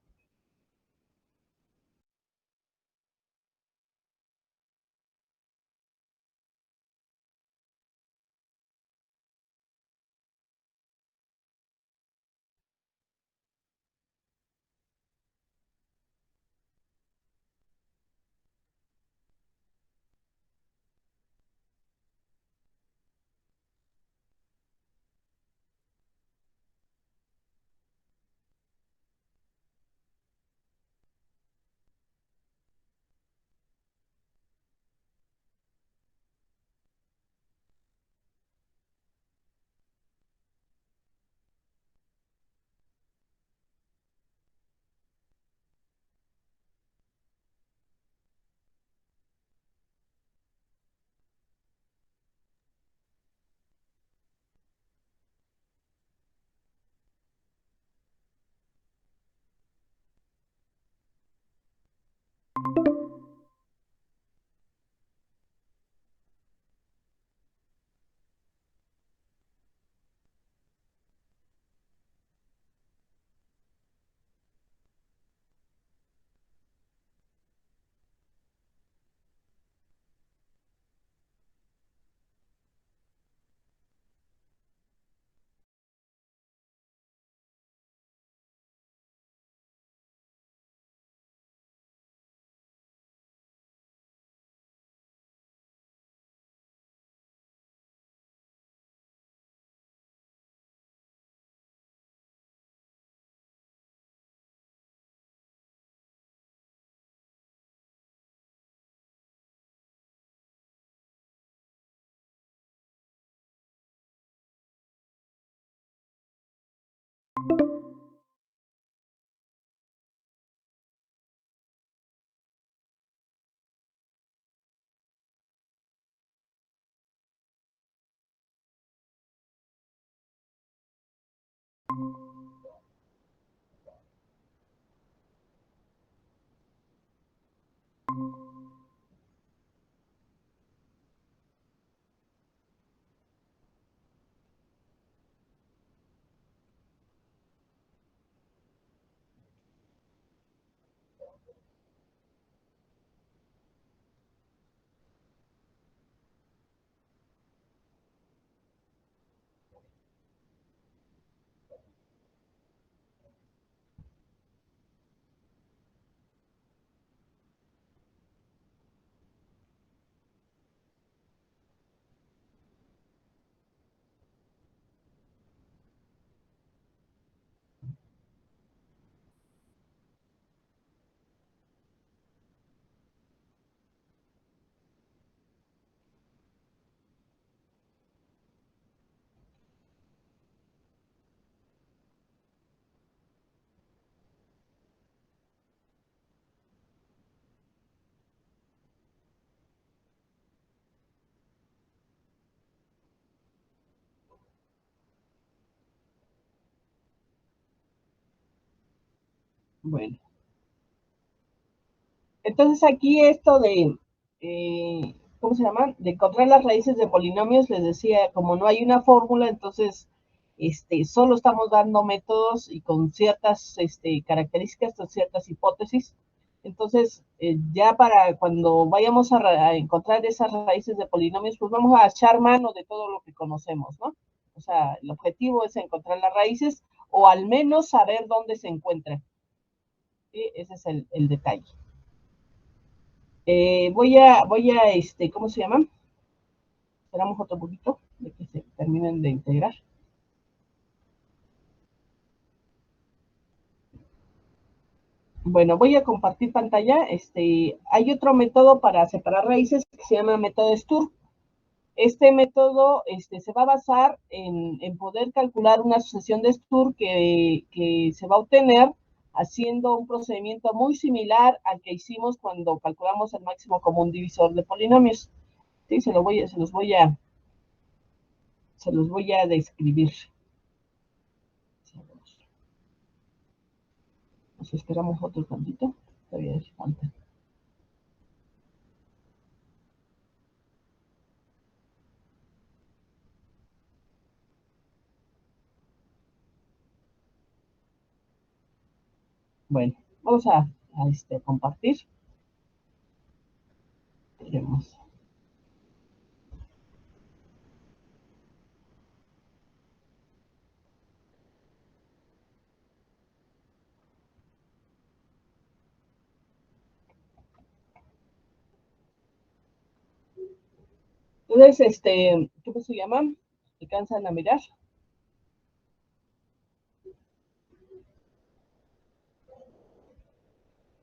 Bueno, entonces aquí esto de, ¿cómo se llama? De encontrar las raíces de polinomios, les decía, como no hay una fórmula, entonces solo estamos dando métodos y con ciertas características, con ciertas hipótesis. Entonces, ya para cuando vayamos a encontrar esas raíces de polinomios, pues vamos a echar mano de todo lo que conocemos, ¿no? O sea, el objetivo es encontrar las raíces o al menos saber dónde se encuentran. ¿Sí? Ese es el detalle. Voy a, ¿cómo se llama? Esperamos otro poquito de que se terminen de integrar. Bueno, voy a compartir pantalla. Hay otro método para separar raíces que se llama método Sturm. Este método se va a basar en poder calcular una sucesión de Sturm que se va a obtener haciendo un procedimiento muy similar al que hicimos cuando calculamos el máximo común divisor de polinomios. Sí, se los voy a describir. Nos esperamos otro tantito. Todavía es falta. Bueno, vamos a compartir. Tenemos. Entonces, ¿cómo se llama? ¿Alcanzan a mirar?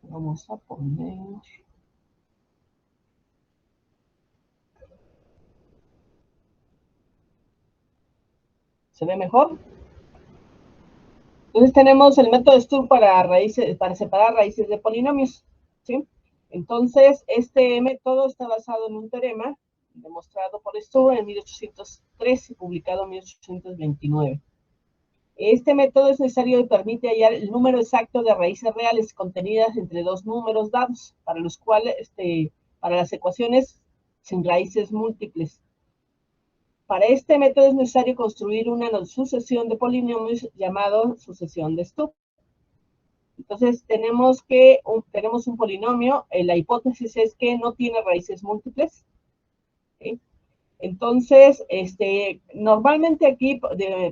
Vamos a poner. ¿Se ve mejor? Entonces tenemos el método Sturm para separar raíces de polinomios, ¿sí? Entonces, este método está basado en un teorema demostrado por Sturm en 1803 y publicado en 1829. Este método es necesario y permite hallar el número exacto de raíces reales contenidas entre dos números dados, para los cuales, para las ecuaciones sin raíces múltiples. Para este método es necesario construir una sucesión de polinomios llamado sucesión de Sturm. Entonces, tenemos un polinomio, la hipótesis es que no tiene raíces múltiples, ¿sí? Entonces, normalmente aquí,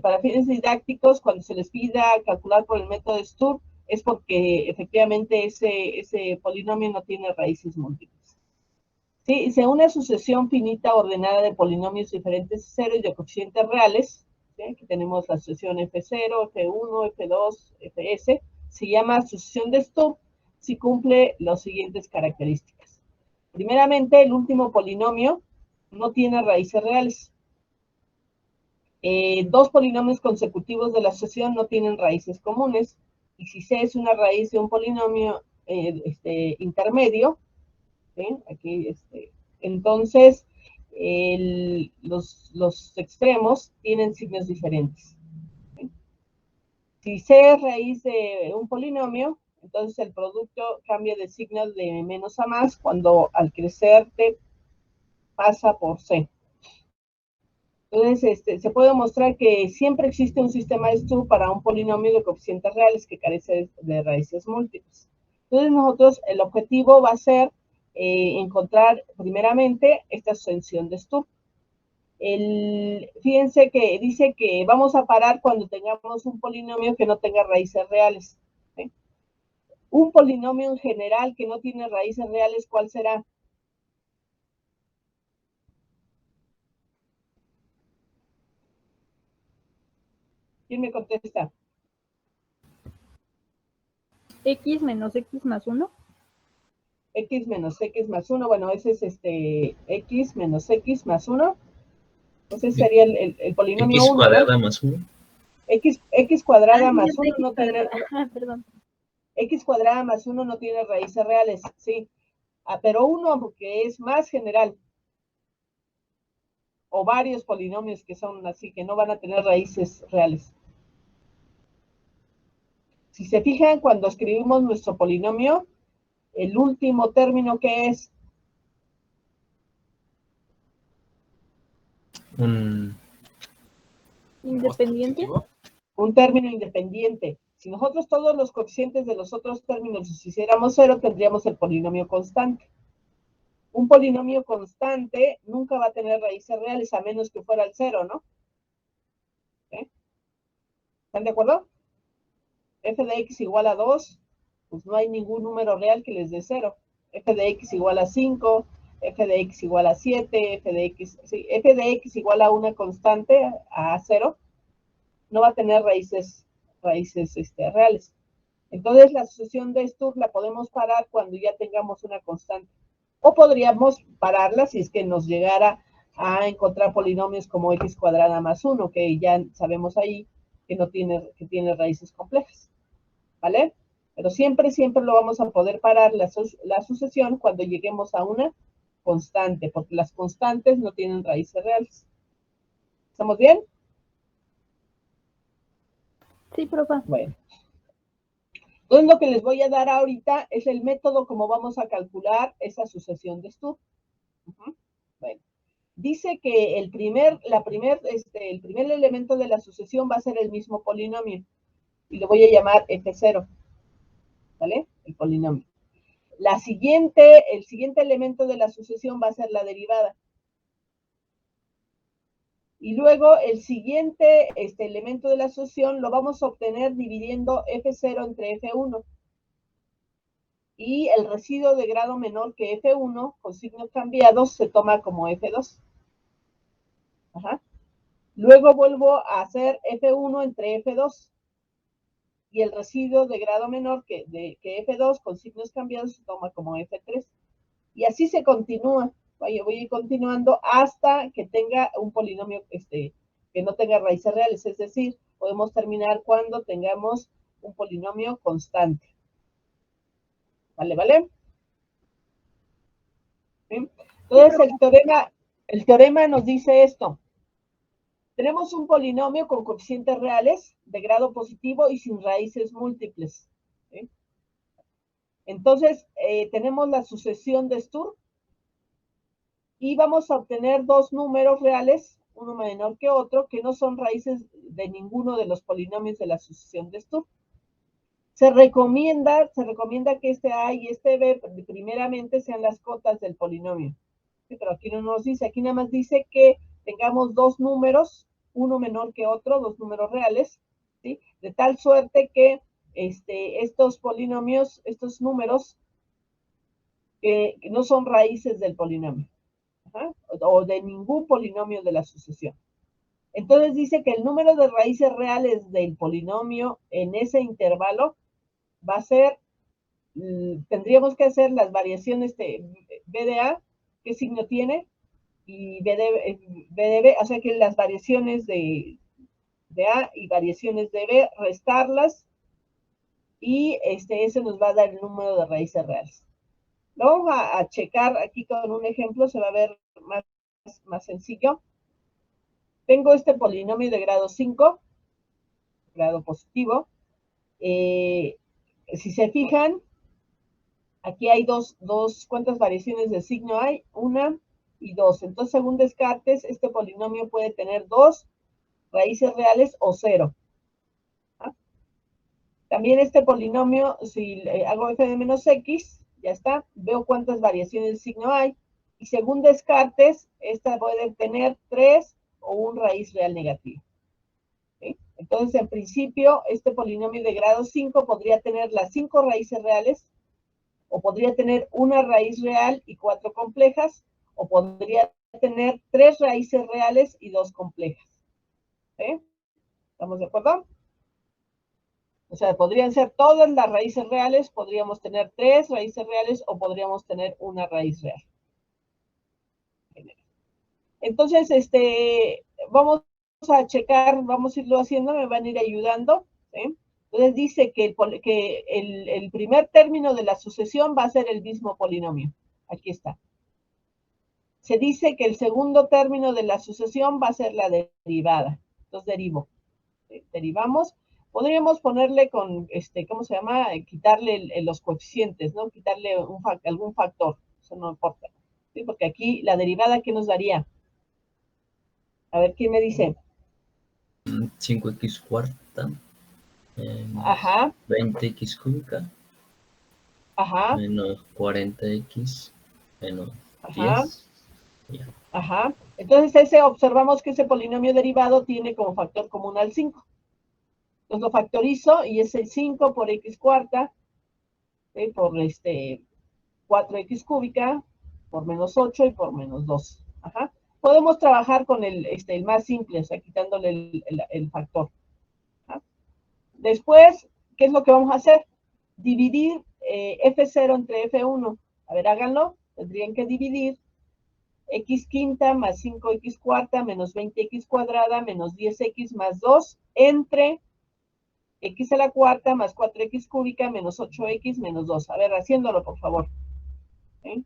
para fines didácticos, cuando se les pida calcular por el método Sturm, es porque efectivamente ese polinomio no tiene raíces múltiples. Sí, si una sucesión finita ordenada de polinomios diferentes de cero y de coeficientes reales, ¿sí? Aquí tenemos la sucesión F0, F1, F2, Fs, se llama sucesión de Sturm si cumple las siguientes características. Primeramente, el último polinomio no tiene raíces reales. Dos polinomios consecutivos de la sucesión no tienen raíces comunes, y si C es una raíz de un polinomio intermedio, ¿sí? Aquí, entonces los extremos tienen signos diferentes. ¿Sí? Si C es raíz de un polinomio, entonces el producto cambia de signo de menos a más cuando al crecer T pasa por C. Entonces, se puede mostrar que siempre existe un sistema de Sturm para un polinomio de coeficientes reales que carece de raíces múltiples. Entonces, nosotros, el objetivo va a ser encontrar primeramente esta ascensión de Sturm. Fíjense que dice que vamos a parar cuando tengamos un polinomio que no tenga raíces reales. ¿Sí? Un polinomio en general que no tiene raíces reales, ¿cuál será? ¿Quién me contesta? X menos X más 1. X menos X más 1, bueno, ese es X menos X más 1. Ese sería el polinomio X 1, cuadrada ¿no? más 1. X cuadrada más X 1 no tiene... perdón. X cuadrada más 1 no tiene raíces reales, sí. Pero 1 porque es más general. O varios polinomios que son así, que no van a tener raíces reales. Si se fijan, cuando escribimos nuestro polinomio, el último término que es Independiente. un término independiente. Si nosotros todos los coeficientes de los otros términos los hiciéramos 0, tendríamos el polinomio constante. Un polinomio constante nunca va a tener raíces reales a menos que fuera el 0, ¿no? ¿Eh? ¿Están de acuerdo? F de x igual a 2, pues no hay ningún número real que les dé 0. F de x igual a 5, f de x igual a 7, f de x, sí, f de x igual a una constante, a 0, no va a tener raíces reales. Entonces la sucesión de Sturm la podemos parar cuando ya tengamos una constante. O podríamos pararla si es que nos llegara a encontrar polinomios como x cuadrada más 1, que ya sabemos ahí que tiene raíces complejas. ¿Vale? Pero siempre lo vamos a poder parar la sucesión cuando lleguemos a una constante, porque las constantes no tienen raíces reales. ¿Estamos bien? Sí, profe. Bueno. Entonces lo que les voy a dar ahorita es el método como vamos a calcular esa sucesión de Sturm. Bueno, dice que el primer elemento de la sucesión va a ser el mismo polinomio y lo voy a llamar F0, ¿vale? El polinomio. El siguiente elemento de la sucesión va a ser la derivada. Y luego el siguiente elemento de la sucesión lo vamos a obtener dividiendo F0 entre F1. Y el residuo de grado menor que F1 con signos cambiados se toma como F2. Ajá. Luego vuelvo a hacer F1 entre F2. Y el residuo de grado menor que F2 con signos cambiados se toma como F3. Y así se continúa. Voy a ir continuando hasta que tenga un polinomio que no tenga raíces reales. Es decir, podemos terminar cuando tengamos un polinomio constante. ¿Vale? ¿Vale? ¿Sí? Entonces, el teorema nos dice esto. Tenemos un polinomio con coeficientes reales de grado positivo y sin raíces múltiples. ¿Sí? Entonces, tenemos la sucesión de Sturm y vamos a obtener dos números reales, uno menor que otro, que no son raíces de ninguno de los polinomios de la sucesión de Sturm. Se recomienda que este A y este B primeramente sean las cotas del polinomio. Sí, pero aquí no nos dice, aquí nada más dice que tengamos dos números, uno menor que otro, dos números reales, ¿sí? De tal suerte que estos polinomios, estos números, que no son raíces del polinomio. Ajá, o de ningún polinomio de la sucesión. Entonces dice que el número de raíces reales del polinomio en ese intervalo va a ser, tendríamos que hacer las variaciones de B de A, ¿qué signo tiene? y B de B, o sea que las variaciones de A y variaciones de B, restarlas, y ese nos va a dar el número de raíces reales. Lo vamos a checar aquí con un ejemplo, se va a ver más sencillo. Tengo este polinomio de grado 5, grado positivo. Si se fijan, aquí hay ¿cuántas variaciones de signo hay? 1 y 2. Entonces, según Descartes, este polinomio puede tener 2 raíces reales o 0. ¿Ah? También este polinomio, si hago f de menos x, ya está, veo cuántas variaciones de signo hay, y según Descartes, esta puede tener 3 o un raíz real negativa. ¿Sí? Entonces, en principio, este polinomio de grado 5 podría tener las 5 raíces reales, o podría tener una raíz real y 4 complejas, o podría tener 3 raíces reales y 2 complejas. ¿Sí? ¿Estamos de acuerdo? O sea, podrían ser todas las raíces reales, podríamos tener 3 raíces reales o podríamos tener una raíz real. Entonces, vamos a checar, vamos a irlo haciendo, me van a ir ayudando. ¿Sí? Entonces dice que el primer término de la sucesión va a ser el mismo polinomio. Aquí está. Se dice que el segundo término de la sucesión va a ser la derivada. Entonces derivo. ¿Sí? Derivamos. Podríamos ponerle con, ¿cómo se llama? Quitarle los coeficientes, ¿no? Quitarle algún factor. Eso no importa. ¿Sí? Porque aquí la derivada, ¿qué nos daría? A ver, ¿quién me dice? 5x cuarta. Ajá. 20x cúbica. Ajá. Menos 40x. Menos Ajá. 10. Ya. Ajá. Entonces observamos que ese polinomio derivado tiene como factor común al 5. Entonces lo factorizo y es el 5 por x cuarta, ¿sí? Por 4x cúbica, por menos 8 y por menos 2. Ajá. Podemos trabajar con el más simple, o sea, quitándole el factor. ¿Ah? Después, ¿qué es lo que vamos a hacer? Dividir F0 entre F1. A ver, háganlo. Tendrían que dividir x quinta más 5x cuarta menos 20x cuadrada menos 10x más 2 entre x a la cuarta más 4x cúbica menos 8x menos 2. A ver, haciéndolo, por favor. ¿Sí?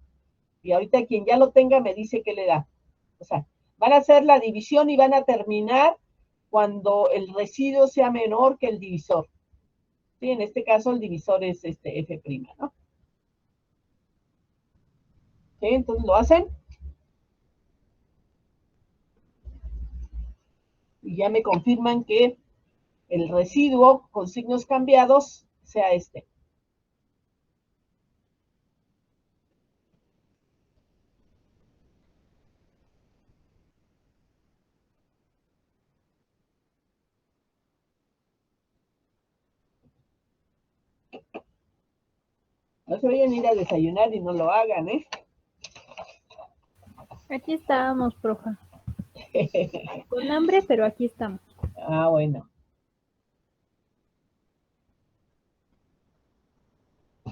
Y ahorita quien ya lo tenga me dice qué le da. O sea, van a hacer la división y van a terminar cuando el residuo sea menor que el divisor. ¿Sí? En este caso el divisor es f', ¿no? ¿Sí? Entonces lo hacen. Y ya me confirman que el residuo con signos cambiados sea este. No se vayan a ir a desayunar y no lo hagan, ¿eh? Aquí estábamos, profa. Con hambre, pero aquí estamos. Ah, bueno.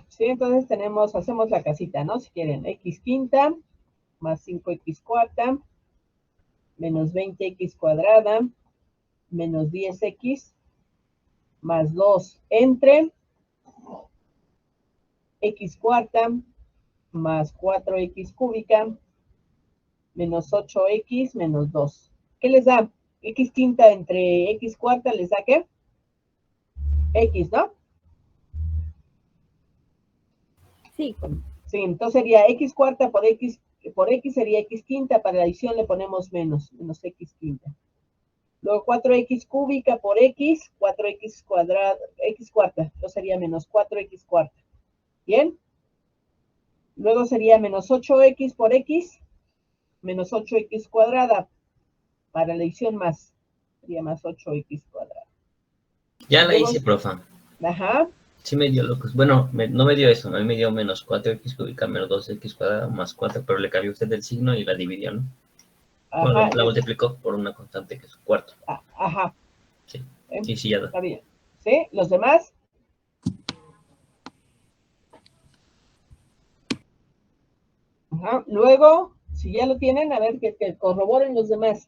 Sí, entonces hacemos la casita, ¿no? Si quieren, x quinta más 5x cuarta menos 20x cuadrada menos 10x más 2 entre x cuarta más 4x cúbica menos 8x menos 2. ¿Qué les da? X quinta entre x cuarta les da ¿qué? X, ¿no? Sí. Sí, entonces sería x cuarta por x sería x quinta, para la adición le ponemos menos x quinta. Luego 4x cúbica por x, 4x cuadrada, x cuarta, entonces sería menos 4x cuarta. ¿Bien? Luego sería menos 8x por x, menos 8x cuadrada, para la adición más, sería más 8x cuadrada. Ya la Luego, hice, profa. Ajá. Sí me dio locos. Bueno, no me dio eso. A mí me dio menos 4x cúbica menos 2x cuadrada más 4, pero le cambió usted el signo y la dividió, ¿no? Bueno, Ajá. la multiplicó por una constante que es cuarto. Ajá. Sí, sí, ya da. Está bien. ¿Sí? ¿Los demás? Ajá. Luego Si ya lo tienen, a ver, que corroboren los demás.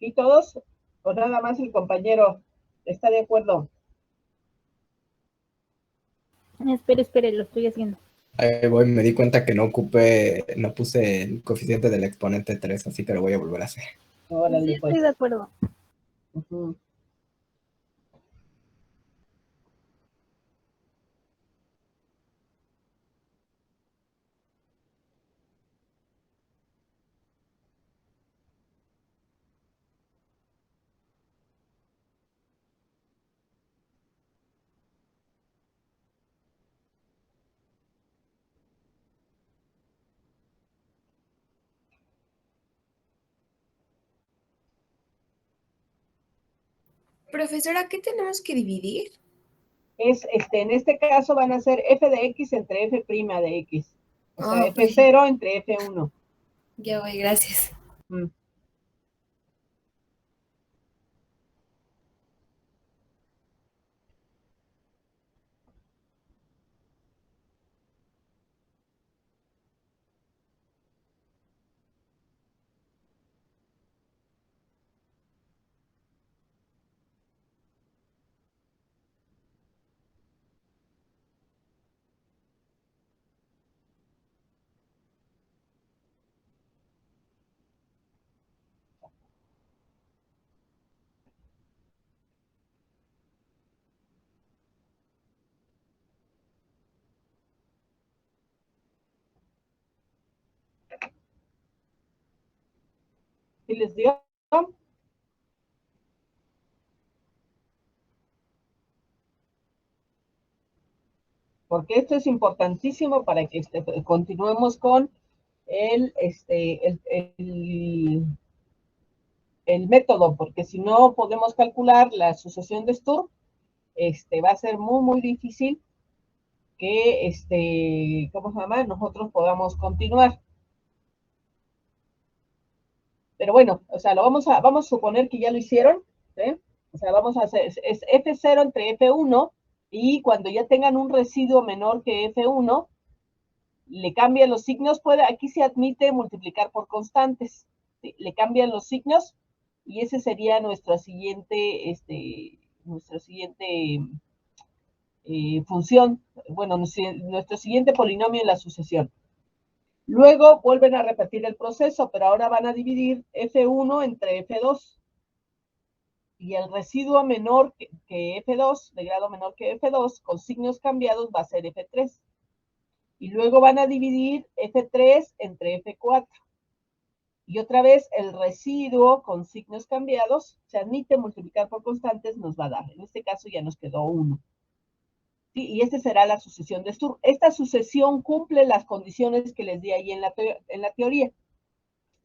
¿Y todos? ¿O nada más el compañero está de acuerdo? Espere, lo estoy haciendo. Ahí voy, me di cuenta que no puse el coeficiente del exponente 3, así que lo voy a volver a hacer. Órale, Sí, pues. estoy de acuerdo. Ujú. Profesora, ¿qué tenemos que dividir? En este caso van a ser f de x entre f' de x. O sea, Ok, f0 entre f1. ya voy, gracias. Mm. ¿Sí les dio? Porque esto es importantísimo para que continuemos con el método, porque si no podemos calcular la sucesión de Sturm, va a ser muy, muy difícil que, ¿cómo se llama? Nosotros podamos continuar. Pero bueno, o sea, vamos a suponer que ya lo hicieron, ¿sí? O sea, vamos a hacer, es F0 entre F1, y cuando ya tengan un residuo menor que F1, le cambian los signos, aquí se admite multiplicar por constantes, ¿sí? Le cambian los signos, y ese sería nuestra siguiente función, bueno, nuestro siguiente polinomio en la sucesión. Luego vuelven a repetir el proceso, pero ahora van a dividir F1 entre F2. Y el residuo menor que F2, de grado menor que F2, con signos cambiados, va a ser F3. Y luego van a dividir F3 entre F4. Y otra vez el residuo con signos cambiados, se admite multiplicar por constantes, nos va a dar. En este caso ya nos quedó 1. ¿Sí? Y esta será la sucesión de Sturm. Esta sucesión cumple las condiciones que les di ahí en la teoría.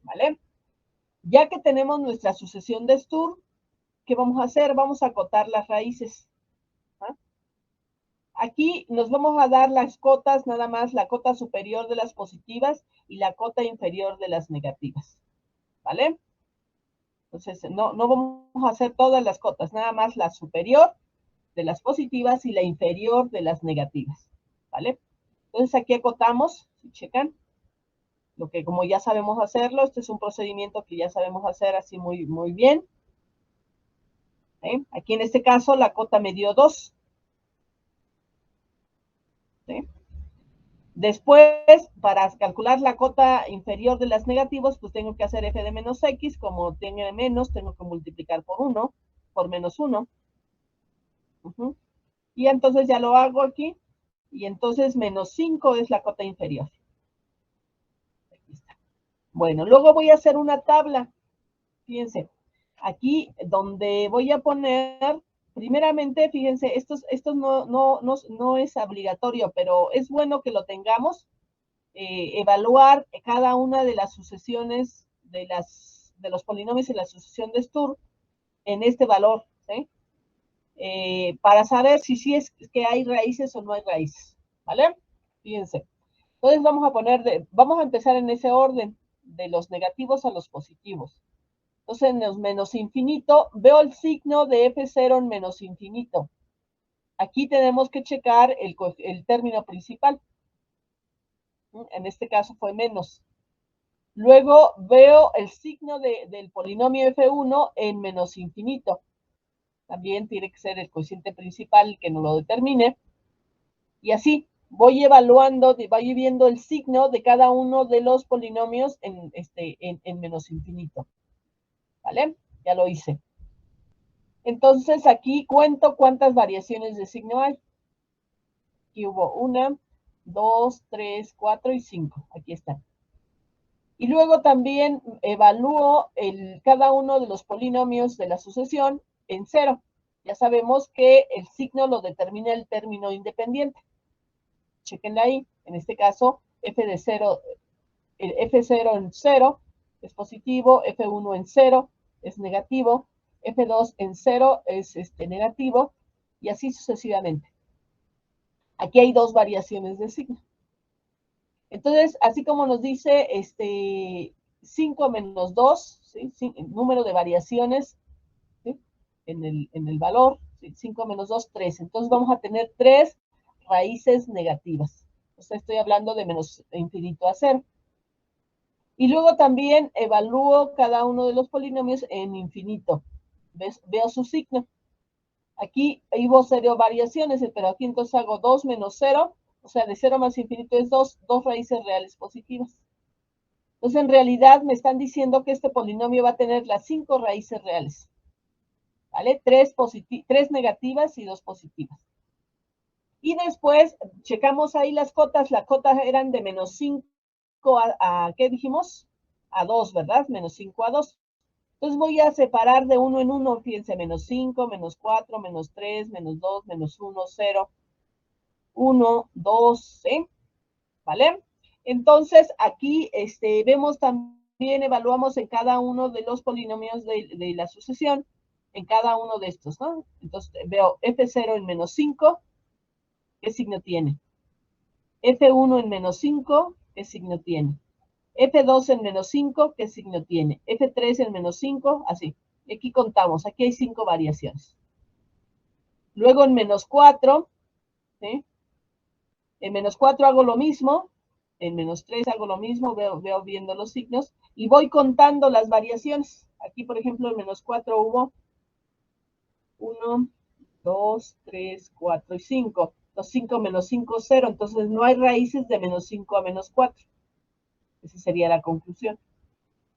¿Vale? Ya que tenemos nuestra sucesión de Sturm, ¿qué vamos a hacer? Vamos a acotar las raíces. ¿Ah? Aquí nos vamos a dar las cotas, nada más la cota superior de las positivas y la cota inferior de las negativas. ¿Vale? Entonces, no vamos a hacer todas las cotas, nada más la superior de las positivas y la inferior de las negativas. ¿Vale? Entonces, aquí acotamos, si checan, lo que como ya sabemos hacerlo, este es un procedimiento que ya sabemos hacer así muy, muy bien. ¿Sí? Aquí en este caso la cota me dio 2. ¿Sí? Después, para calcular la cota inferior de las negativas, pues tengo que hacer f de menos x, como tiene menos, tengo que multiplicar por 1, por menos 1. Y entonces ya lo hago aquí, y entonces menos 5 es la cota inferior. Aquí está. Bueno, luego voy a hacer una tabla. Fíjense, aquí donde voy a poner, primeramente, fíjense, esto no es obligatorio, pero es bueno que lo tengamos. Evaluar cada una de las sucesiones de los polinomios en la sucesión de Sturm en este valor, ¿sí? Para saber si sí es que hay raíces o no hay raíces, ¿vale? Fíjense. Entonces vamos a empezar en ese orden, de los negativos a los positivos. Entonces en los menos infinito, veo el signo de F0 en menos infinito. Aquí tenemos que checar el término principal. En este caso fue menos. Luego veo el signo del polinomio F1 en menos infinito. También tiene que ser el cociente principal que nos lo determine. Y así voy evaluando, voy viendo el signo de cada uno de los polinomios en menos infinito. ¿Vale? Ya lo hice. Entonces aquí cuento cuántas variaciones de signo hay. Aquí hubo 1, 2, 3, 4 y 5. Aquí están. Y luego también evalúo cada uno de los polinomios de la sucesión en 0. Ya sabemos que el signo lo determina el término independiente. Chequenla ahí. En este caso, f de 0, el F0 en 0 es positivo, F1 en 0 es negativo, F2 en 0 es negativo, y así sucesivamente. Aquí hay dos variaciones de signo. Entonces, así como nos dice 5 menos 2, ¿sí? El número de variaciones, ¿sí? en el valor, ¿sí? 5 menos 2, 3. Entonces vamos a tener 3 raíces negativas. O sea, estoy hablando de menos infinito a 0. Y luego también evalúo cada uno de los polinomios en infinito. Veo su signo. Aquí hubo 0 variaciones, pero aquí entonces hago 2 menos 0. O sea, de 0 más infinito es 2 raíces reales positivas. Entonces, en realidad me están diciendo que este polinomio va a tener las 5 raíces reales. ¿Vale? 3 negativas y 2 positivas. Y después checamos ahí las cotas. Las cotas eran de menos 5 ¿qué dijimos? A 2, ¿verdad? Menos 5 a 2. Entonces voy a separar de uno en uno. Fíjense, menos 5, menos 4, menos 3, menos 2, menos 1, 0, 1, 2, ¿sí? ¿Vale? Entonces, aquí vemos también, evaluamos en cada uno de los polinomios de la sucesión, en cada uno de estos, ¿no? Entonces, veo F0 en menos 5, ¿qué signo tiene? F1 en menos 5, ¿qué signo tiene? F2 en menos 5, ¿qué signo tiene? F3 en menos 5, así. Aquí contamos, aquí hay 5 variaciones. Luego en menos 4, ¿sí? En menos 4 hago lo mismo, en menos 3 hago lo mismo, veo viendo los signos, y voy contando las variaciones. Aquí, por ejemplo, en menos 4 hubo 1, 2, 3, 4 y 5. Los 5 menos 5, 0. Entonces no hay raíces de menos 5 a menos 4. Esa sería la conclusión.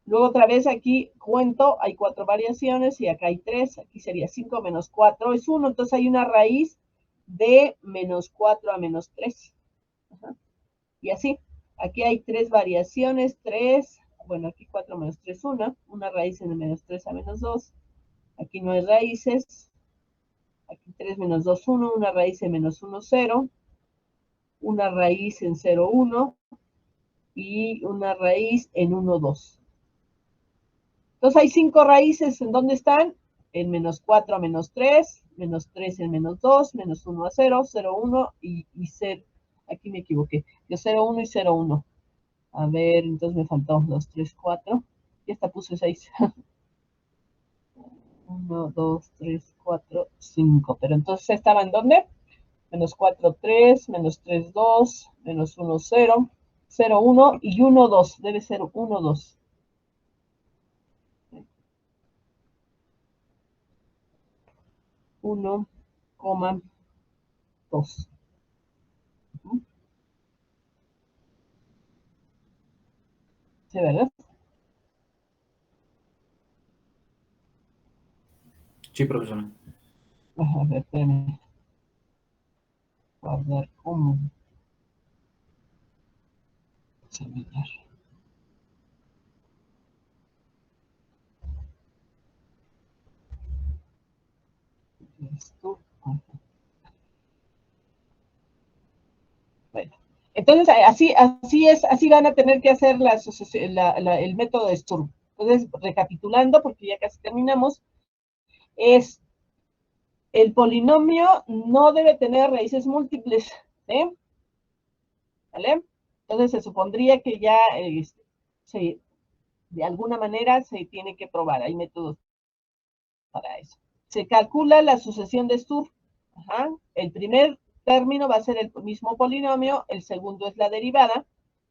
Luego otra vez aquí cuento, hay 4 variaciones y acá hay 3. Aquí sería 5 menos 4 es 1. Entonces hay una raíz de menos 4 a menos 3. Ajá. Y así, aquí hay 3 variaciones, 3, bueno, aquí 4 menos 3, 1, una raíz en menos 3 a menos 2. Aquí no hay raíces. Aquí 3 menos 2, 1, una raíz en menos 1, 0. Una raíz en 0, 1. Y una raíz en 1, 2. Entonces hay 5 raíces. ¿En dónde están? En menos 4 a menos 3, menos 3 en menos 2, menos 1 a 0, 0, 1 y 0. Aquí me equivoqué. Yo 0, 1 y 0, 1. A ver, entonces me faltó 2, 3, 4. Y esta puse 6. 1, 2, 3, 4, 5. Pero entonces estaba en dónde? Menos 4, 3, menos 3, 2, menos 1, 0, 0, 1 y 1, 2. Debe ser 1, 2. Uno, 2. ¿Sí, verdad? Sí, profesora. A ver, espérame. Guardar como examinar. Bueno, entonces así van a tener que hacer el método de Sturm. Entonces, recapitulando, porque ya casi terminamos, es el polinomio no debe tener raíces múltiples, ¿sí? ¿Vale? Entonces se supondría que ya de alguna manera se tiene que probar, hay métodos para eso. Se calcula la sucesión de Sturm. Ajá. El primer término va a ser el mismo polinomio, el segundo es la derivada,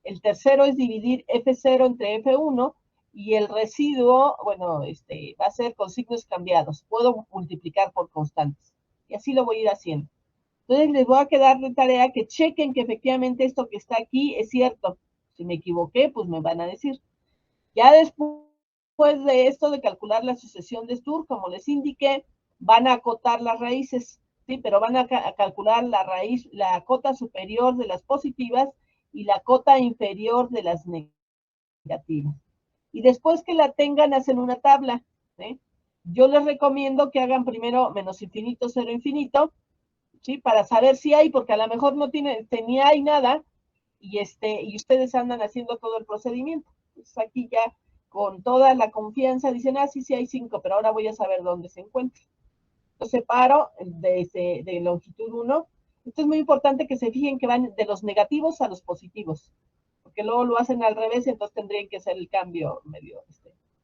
el tercero es dividir F0 entre F1, y el residuo, bueno, va a ser con signos cambiados. Puedo multiplicar por constantes. Y así lo voy a ir haciendo. Entonces les voy a quedar de tarea que chequen que efectivamente esto que está aquí es cierto. Si me equivoqué, pues me van a decir. Ya después de esto de calcular la sucesión de Sturm, como les indiqué, van a acotar las raíces, ¿sí? Pero van a calcular la raíz, la cota superior de las positivas y la cota inferior de las negativas. Y después que la tengan, hacen una tabla, ¿sí? Yo les recomiendo que hagan primero menos infinito, cero infinito, ¿sí? Para saber si hay, porque a lo mejor no tiene, ni hay nada, y ustedes andan haciendo todo el procedimiento. Entonces aquí ya con toda la confianza dicen, sí hay 5, pero ahora voy a saber dónde se encuentra. Yo separo de longitud 1. Esto es muy importante que se fijen que van de los negativos a los positivos, porque luego lo hacen al revés, y entonces tendrían que hacer el cambio medio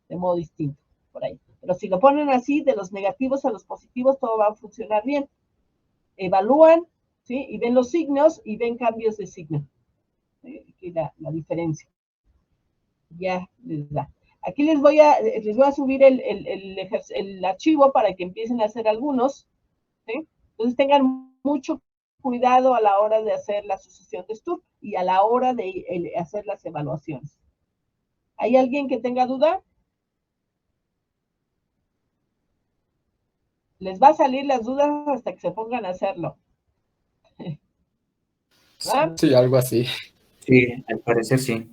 de modo distinto por ahí. Pero si lo ponen así, de los negativos a los positivos, todo va a funcionar bien. Evalúan, ¿sí? Y ven los signos y ven cambios de signo. Aquí la diferencia. Ya les da. Aquí les voy a subir el archivo para que empiecen a hacer algunos, ¿sí? Entonces tengan mucho cuidado a la hora de hacer la sucesión de Sturm y a la hora de hacer las evaluaciones. ¿Hay alguien que tenga duda? Les va a salir las dudas hasta que se pongan a hacerlo. ¿Ah? Sí, algo así. Sí, al parecer sí.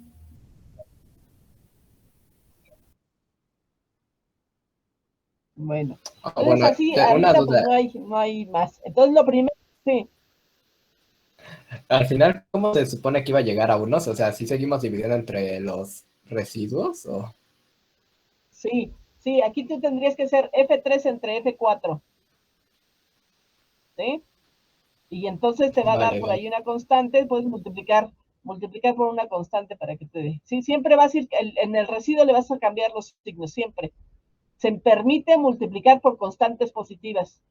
Bueno, entonces Bueno, así, una ahorita pues duda. no hay más. Entonces lo primero, sí. Al final, ¿cómo se supone que iba a llegar a unos? O sea, ¿sí seguimos dividiendo entre los residuos? ¿O? Sí, aquí tú tendrías que ser F3 entre F4, ¿sí? Y entonces te va a dar Vale, por vale. ahí una constante, puedes multiplicar por una constante para que te dé. Sí, siempre vas a ir, en el residuo le vas a cambiar los signos, siempre. Se permite multiplicar por constantes positivas,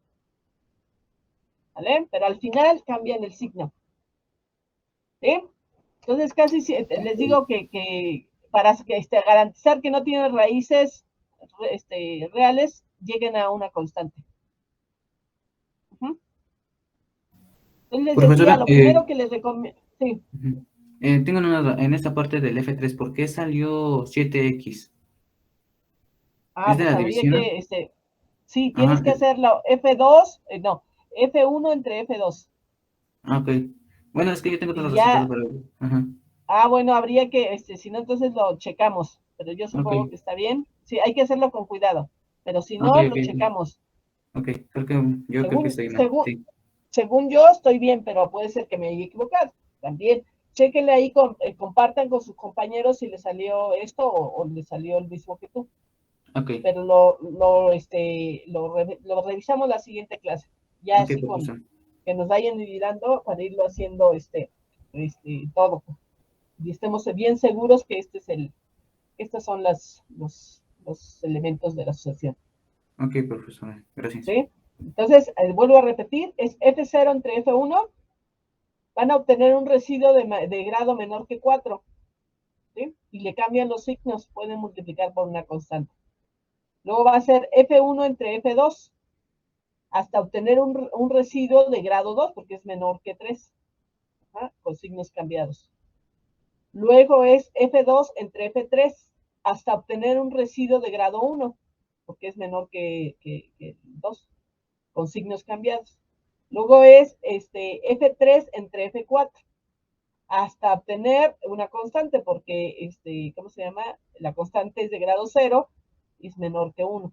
¿vale? Pero al final cambian el signo, ¿sí? Entonces casi les digo que para garantizar que no tienen raíces reales, lleguen a una constante. Entonces les decía, Profesora, lo primero que les recomiendo, sí. tengo una duda. En esta parte del F3, ¿por qué salió 7X? ¿Es de Pues la habría división? que, sí, tienes Ajá, que hacerlo F2, no, F1 entre F2. ok. Bueno, es que yo tengo todos Y los resultados, ya, pero... Ajá, bueno, habría que, si no, entonces lo checamos, pero yo ok, supongo que está bien. Sí, hay que hacerlo con cuidado, pero si ok, no, ok, lo checamos. ok. Yo creo que Según, estoy mal, según, sí. según yo estoy bien, pero puede ser que me haya equivocado. También, chéquenle ahí, compartan con sus compañeros si les salió esto o les salió el mismo que tú. Ok, Pero lo revisamos la siguiente clase. Ya ok, así con profesor. que nos vayan ayudando para irlo haciendo todo. Y estemos bien seguros que estos son los elementos de la asociación. Ok, profesora, gracias. ¿Sí? Entonces, vuelvo a repetir, es F0 entre F1, van a obtener un residuo de grado menor que 4, ¿sí? Y le cambian los signos, pueden multiplicar por una constante. Luego va a ser F1 entre F2, hasta obtener un residuo de grado 2, porque es menor que 3, con signos cambiados. Luego es F2 entre F3, hasta obtener un residuo de grado 1, porque es menor que 2, con signos cambiados. Luego es F3 entre F4, hasta obtener una constante, porque, ¿cómo se llama? La constante es de grado 0 y es menor que 1.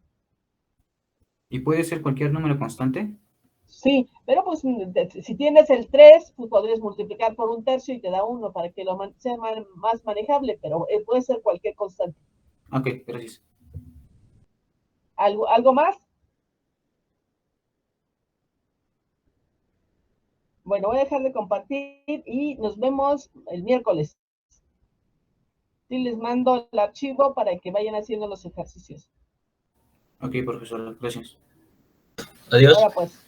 ¿Y puede ser cualquier número constante? Sí, pero pues si tienes el 3, pues podrías multiplicar por 1/3 y te da 1 para que sea más manejable, pero puede ser cualquier constante. Ok, gracias. ¿Algo más? Bueno, voy a dejar de compartir y nos vemos el miércoles. Sí, les mando el archivo para que vayan haciendo los ejercicios. Ok, profesor, gracias. Adiós. Ahora pues.